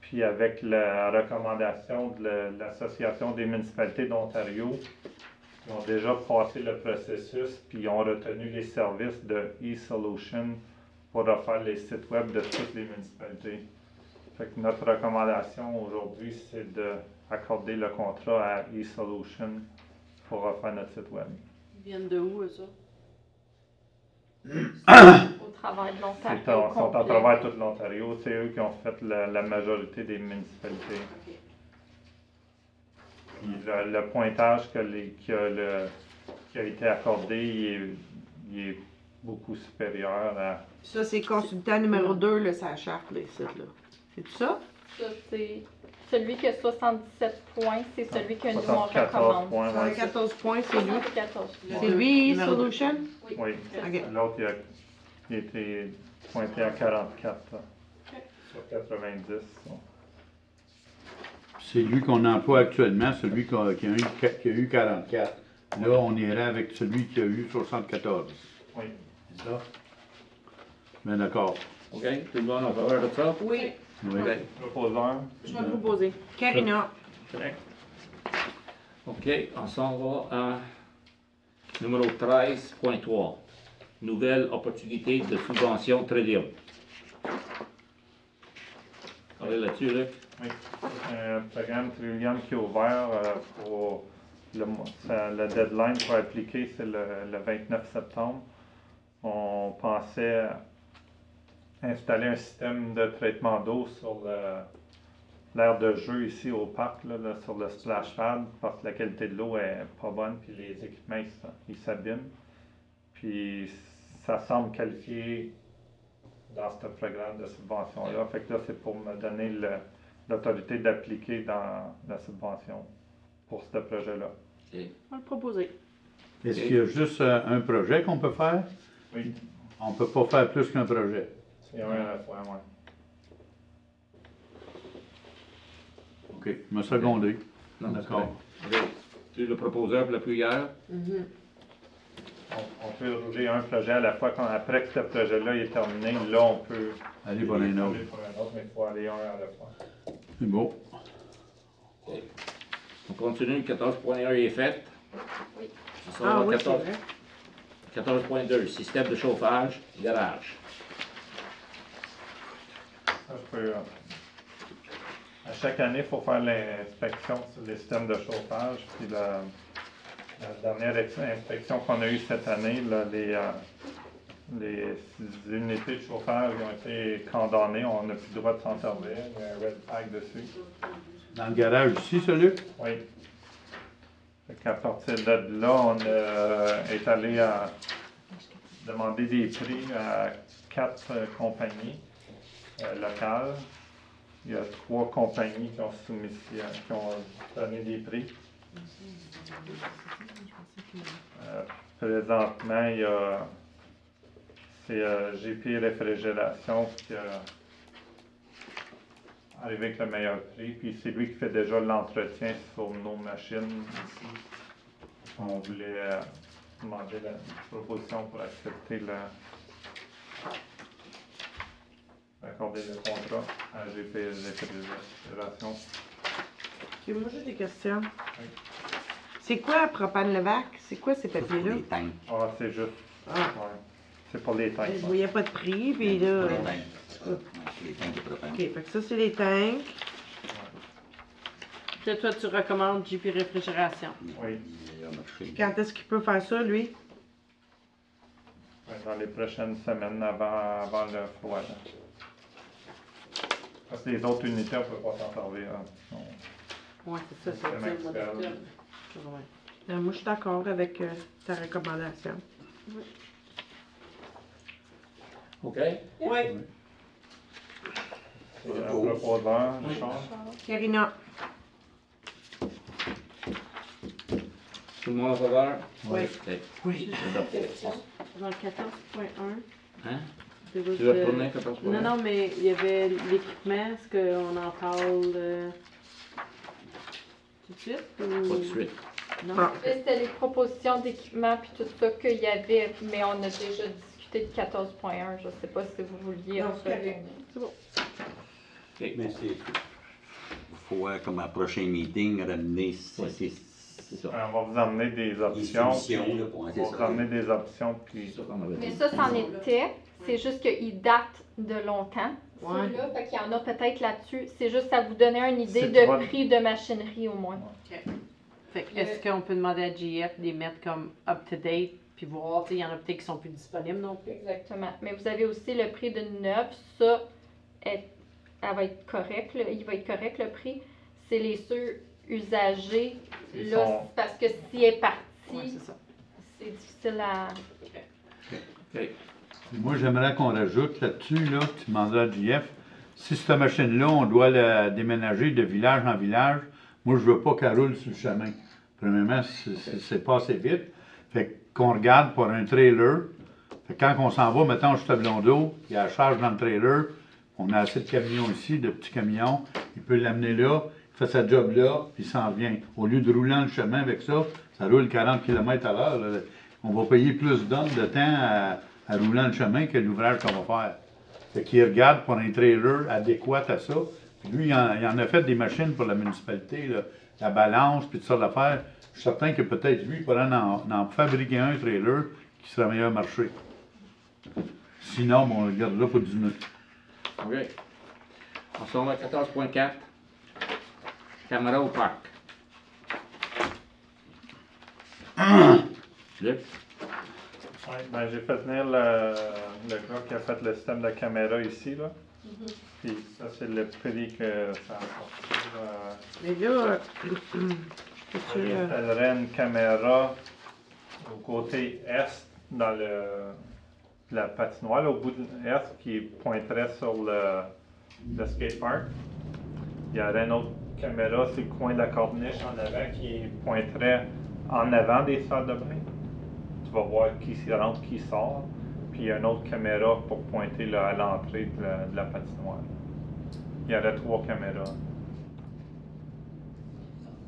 Puis avec la recommandation de l'Association des municipalités d'Ontario, ils ont déjà passé le processus, puis ils ont retenu les services de eSolution pour refaire les sites web de toutes les municipalités. Fait que notre recommandation aujourd'hui, c'est d'accorder le contrat à eSolution pour refaire notre site web.
Ils viennent de où, ça?
Au travail de
Ils
l'Ontario
sont en
complet.
travail tout l'Ontario. C'est eux qui ont fait la majorité des municipalités. Puis le pointage qui a été accordé, il est beaucoup supérieur à...
Ça, c'est consultant numéro 2, le SACHAF, les sites, là. C'est tout ça?
Ça, c'est celui qui a 77 points, c'est celui que nous on
74
recommande.
points, ouais.
14 points, c'est lui.
74.
C'est lui,
Numéro
Solution?
Oui.
OK.
L'autre, il a été pointé à 44 sur 90.
C'est lui qu'on emploie actuellement, celui qui a eu 44. Là, on irait avec celui qui a eu 74.
Oui.
C'est ça? Bien d'accord.
OK, tout le monde en faveur de ça?
Oui.
Oui.
OK.
Proposeur.
Je vais proposer. Karina.
Correct. OK, on s'en va à numéro 13.3. Nouvelle opportunité de subvention Trillium. Parlez là-dessus, Luc.
Oui. Un programme Trillium qui est ouvert pour le deadline pour appliquer, c'est le 29 septembre. On pensait installer un système de traitement d'eau sur l'aire de jeu ici au parc, là, sur le splash pad, parce que la qualité de l'eau est pas bonne, puis les équipements ils s'abîment. Puis ça semble qualifié dans ce programme de subvention-là. Fait que là, c'est pour me donner l'autorité d'appliquer dans la subvention pour ce projet-là.
OK.
On va le proposer.
Est-ce qu'il y a juste un projet qu'on peut faire?
Oui,
On ne peut pas faire plus qu'un projet.
c'est un à la fois, ouais.
OK. Je me secondé.
Non,
D'accord.
c'est correct. OK. Tu es le proposeur pour la prière?
On peut rouler un projet à la fois. Après que ce projet-là est terminé, là, on peut
Allez pour un autre.
aller pour un autre, mais il faut aller un à la fois.
C'est beau.
OK. On continue, 14.1 est fait.
Oui.
On s'en va à
oui, c'est
14.
vrai.
14.2, système de chauffage, garage.
Ça, je peux, à chaque année, il faut faire l'inspection sur les systèmes de chauffage. Puis la dernière inspection qu'on a eue cette année, là, les unités de chauffage ont été condamnées. On n'a plus le droit de s'en servir. Il y a un red tag dessus.
Dans le garage ici, celui?
Oui. Fait qu'à partir de là, on est allé demandé des prix à 4 compagnies locales. Il y a 3 compagnies qui ont donné des prix. Présentement, il y a GP Réfrigération qui a arrivé avec le meilleur prix, puis c'est lui qui fait déjà l'entretien sur nos machines ici. On voulait demander la proposition pour accepter accorder le contrat à GP Réfrigération.
Ok, moi j'ai des questions. C'est quoi Propane Levac? C'est quoi ces papiers-là?
Les tanks.
Ah, c'est juste.
Ah.
Ouais. C'est pour les tanks.
Je voyais pas de prix, puis là.
Les tanks. Ouais, les tanks de propane.
Ok, fait que ça c'est les tanks.
Puis toi, tu recommandes JP Réfrigération.
Oui.
Il a marché.
Quand est-ce qu'il peut faire ça, lui?
Ouais, dans les prochaines semaines avant le froid. Là. Parce que les autres unités, on ne peut pas s'en servir. Hein.
Ouais, c'est ça, c'est
Système
ça. Moi,
actuel.
ouais.
Moi je suis d'accord avec ta recommandation.
OK?
Oui.
C'est un proposeur, Richard.
Karina.
Tout le monde en faveur?
Oui.
OK.
Oui.
Dans le 14.1.
Hein?
there was
Tu veux
the-
retourner à 14.1?
Non, non, mais il y avait l'équipement. Est-ce qu'on en parle tout de suite? Ou...
Pas de suite.
Non?
Ah.
C'était les propositions d'équipement puis tout ça qu'il y avait, mais on a déjà discuté de 14.1. Je sais pas si vous vouliez.
Non, c'est
revenir.
correct. C'est bon.
Mais il faut, comme à prochain meeting, ramener
C'est ça.
On va vous emmener des options.
solutions,
puis
là, pour
on va
c'est
vous
ça.
emmener des options. Puis
C'est ça qu'on avait
Mais
dit.
ça, c'en était. C'est juste qu'il date de longtemps.
Ouais.
Ceux-là, fait qu'il y en a peut-être là-dessus. C'est juste à vous donner une idée
C'est
de
pas-
prix de machinerie au moins.
Fait que est-ce qu'on peut demander à GF de les mettre comme up-to-date, puis voir, tu sais, il y en a peut-être qui sont plus disponibles non plus?
Exactement. Mais vous avez aussi le prix d'une neuve. Ça, elle va être correct. Il va être correct le prix. C'est les ceux usagés.
Ils
Là,
sont-
c'est parce que si elle est partie,
Ouais, c'est ça.
c'est difficile à.
OK.
Moi, j'aimerais qu'on rajoute là-dessus, là, tu demanderas à JF, si cette machine-là, on doit la déménager de village en village, moi, je veux pas qu'elle roule sur le chemin. Premièrement, c'est pas assez vite. Fait qu'on regarde pour un trailer. Fait que quand on s'en va, mettons, chez Blondeau, il y a la charge dans le trailer, on a assez de camions ici, de petits camions, il peut l'amener là, il fait sa job là, puis il s'en vient. Au lieu de rouler dans le chemin avec ça, ça roule 40 km à l'heure. Là. On va payer plus d'hommes de temps à rouler dans le chemin que l'ouvrage qu'on va faire. Fait qu'il regarde pour un trailer adéquat à ça. Puis lui, il en a fait des machines pour la municipalité, là, la balance, puis tout ça d'affaires. Je suis certain que peut-être lui, il pourrait en fabriquer un trailer qui serait meilleur marché. Sinon, bon, on le garde là pour 10 minutes.
OK. On s'en va à 14.4. Caméra au parc. Luc?
ouais, ben, j'ai fait venir le gars qui a fait le système de caméra ici. Là. Puis ça, c'est le prix que ça a sorti.
Mais là,
Il installerait une caméra au côté est, dans la patinoire, là, au bout de l'est, qui pointerait sur le skatepark. Il y aurait une autre caméra sur le coin de la corniche en avant qui pointerait en avant des salles de bain. Tu vas voir qui s'y rentre, qui sort. Puis il y a une autre caméra pour pointer là, à l'entrée de la patinoire. Il y aurait 3 caméras.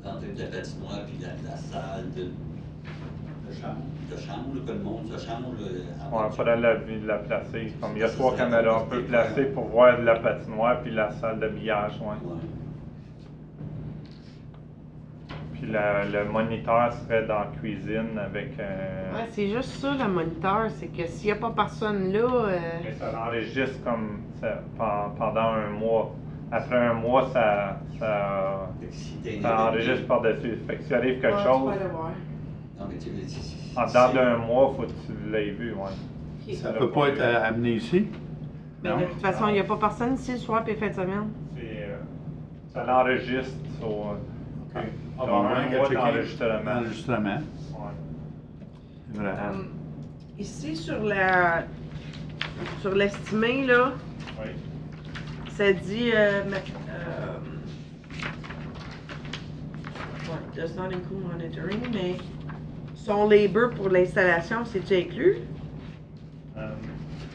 L'entrée de la patinoire, puis la salle de chambre, là, que le monde se chambre.
On pourrait la placer. Comme il y a 3 caméras, on peut placer pour voir la patinoire puis la salle de billage. Ouais. Puis le moniteur serait dans la cuisine avec un.
ouais, c'est juste ça le moniteur, c'est que s'il n'y a pas personne là,
Mais ça enregistre comme ça, pendant un mois. Après un mois, ça enregistre par-dessus. Fait que si arrive quelque chose, en dedans d'un mois, il faut que tu l'aies vu. Ouais.
Ça peut pas être amené ici?
mais de toute façon, il n'y a pas personne ici le soir et fin de semaine.
Ça l'enregistre sur
Ah,
dans
bon,
un
on va
mois
checker
d'enregistrement.
l'enregistrement.
Ouais.
C'est vrai.
Ici, sur l'estimé, là,
Oui.
ça dit, does not include monitoring, mais son labor pour l'installation, c'est-tu inclus?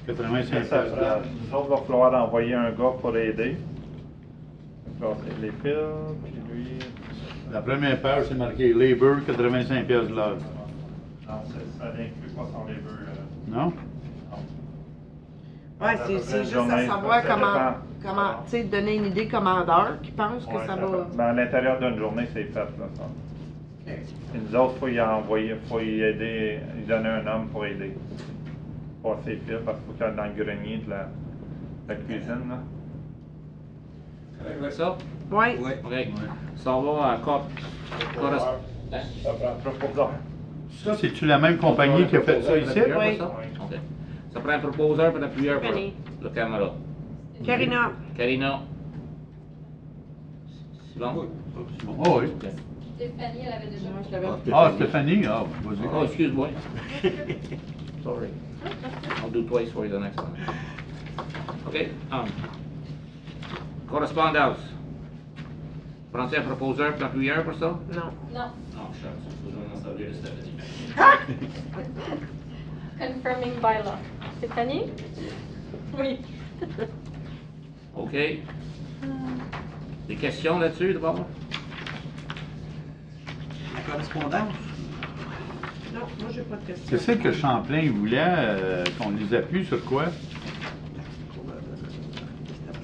85
Ça,
piastres de l'heure.
nous autres, il va falloir envoyer un gars pour aider. Donc, c'est les fils, puis lui.
La première page, c'est marqué labor, 85 piastres de l'heure.
Non, ça n'inclut pas son labor.
Non?
Ouais,
Ça
c'est
peut
juste
être
à
journée,
savoir
ça
comment,
dépend.
tu sais, donner une idée commandeur qui pense que
Ouais,
ça
ça
va.
fait- ben, à l'intérieur d'une journée, c'est fait, là, ça. Et nous autres, faut y envoyer, faut y aider, y donner un homme pour aider. Pour ses fils, parce qu'il faut qu'il aille dans le grenier de la cuisine, là.
Avec ça?
Ouais.
OK. Ça va à correspond.
Ça prend un proposeur.
Ça, c'est-tu la même compagnie qui a fait ça ici?
Oui.
OK. Ça prend un proposeur et un appuyeur pour
Stéphanie.
la caméra.
Karina.
Karina. C'est bon?
Oh, oui.
Stéphanie, elle avait déjà.
Moi, je l'avais.
Ah, Stéphanie, ah, vas-y.
Oh, excuse-moi. Sorry. I'll do twice for you the next time. OK. Correspondance. Prends-tu un proposeur et un appuyeur pour ça?
Non.
Non.
Non, je suis m'en servir de Stéphanie.
Confirming bylaw. Stéphanie? Oui.
OK. Des questions là-dessus, d'abord?
La correspondance.
Non, moi, j'ai pas de question.
C'est ça que Champlain voulait, qu'on les appuie sur quoi?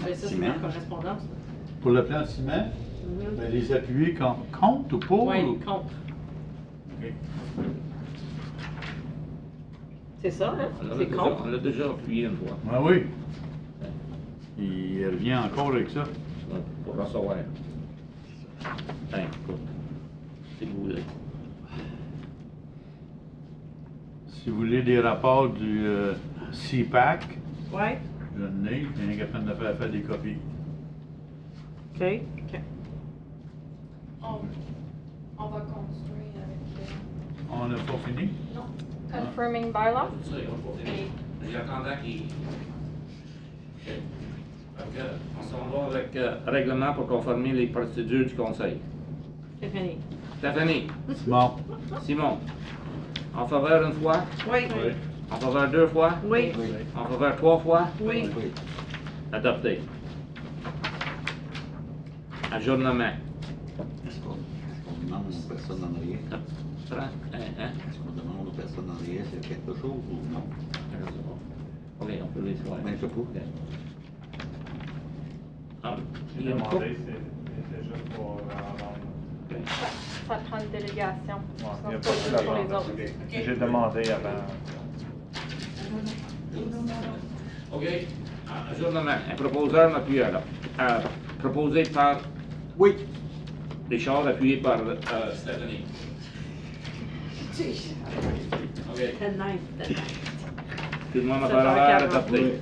Mais ça, c'est ma correspondance.
Pour le plan de ciment? Ben, les appuyer contre ou pour?
Oui,
ou-
contre. C'est ça, hein? C'est contre.
On l'a déjà appuyé une fois.
Ah oui. Il revient encore avec ça.
Pour recevoir. Tiens, écoute. Si vous voulez.
Si vous voulez des rapports du CPAC,
Ouais.
je n'ai, il est capable de faire des copies.
OK.
On va construire avec.
On n'a pas fini?
Confirming bylaw?
Ça, ils ont pas fini. J'attendais qu'il. OK. Donc, on s'en va avec règlement pour conformer les procédures du conseil.
Stéphanie.
Stéphanie.
Bon.
Simon. En faveur une fois?
Oui.
En faveur deux fois?
Oui.
En faveur trois fois?
Oui.
Adopté. Ajournement.
Est-ce qu'on demande aux personnes en arrière?
Prends, hein?
Est-ce qu'on demande aux personnes en arrière s'il y a quelque chose ou non?
OK, on peut les faire.
Ben, je sais pas.
Il y a une couple.
Demander, c'est juste pour rendre.
Ça prend une délégation.
Ouais,
Sinon,
il y a
c'est pas
pas de
juste pour les
demande.
autres.
J'ai demandé avant.
OK. Ajournement. Un proposeur, un appuyeur. Proposé par.
Oui.
Richard, appuyé par Stéphanie. OK.
Ten night.
Tout le monde a
Ça va,
l'air
Carole.
adopté.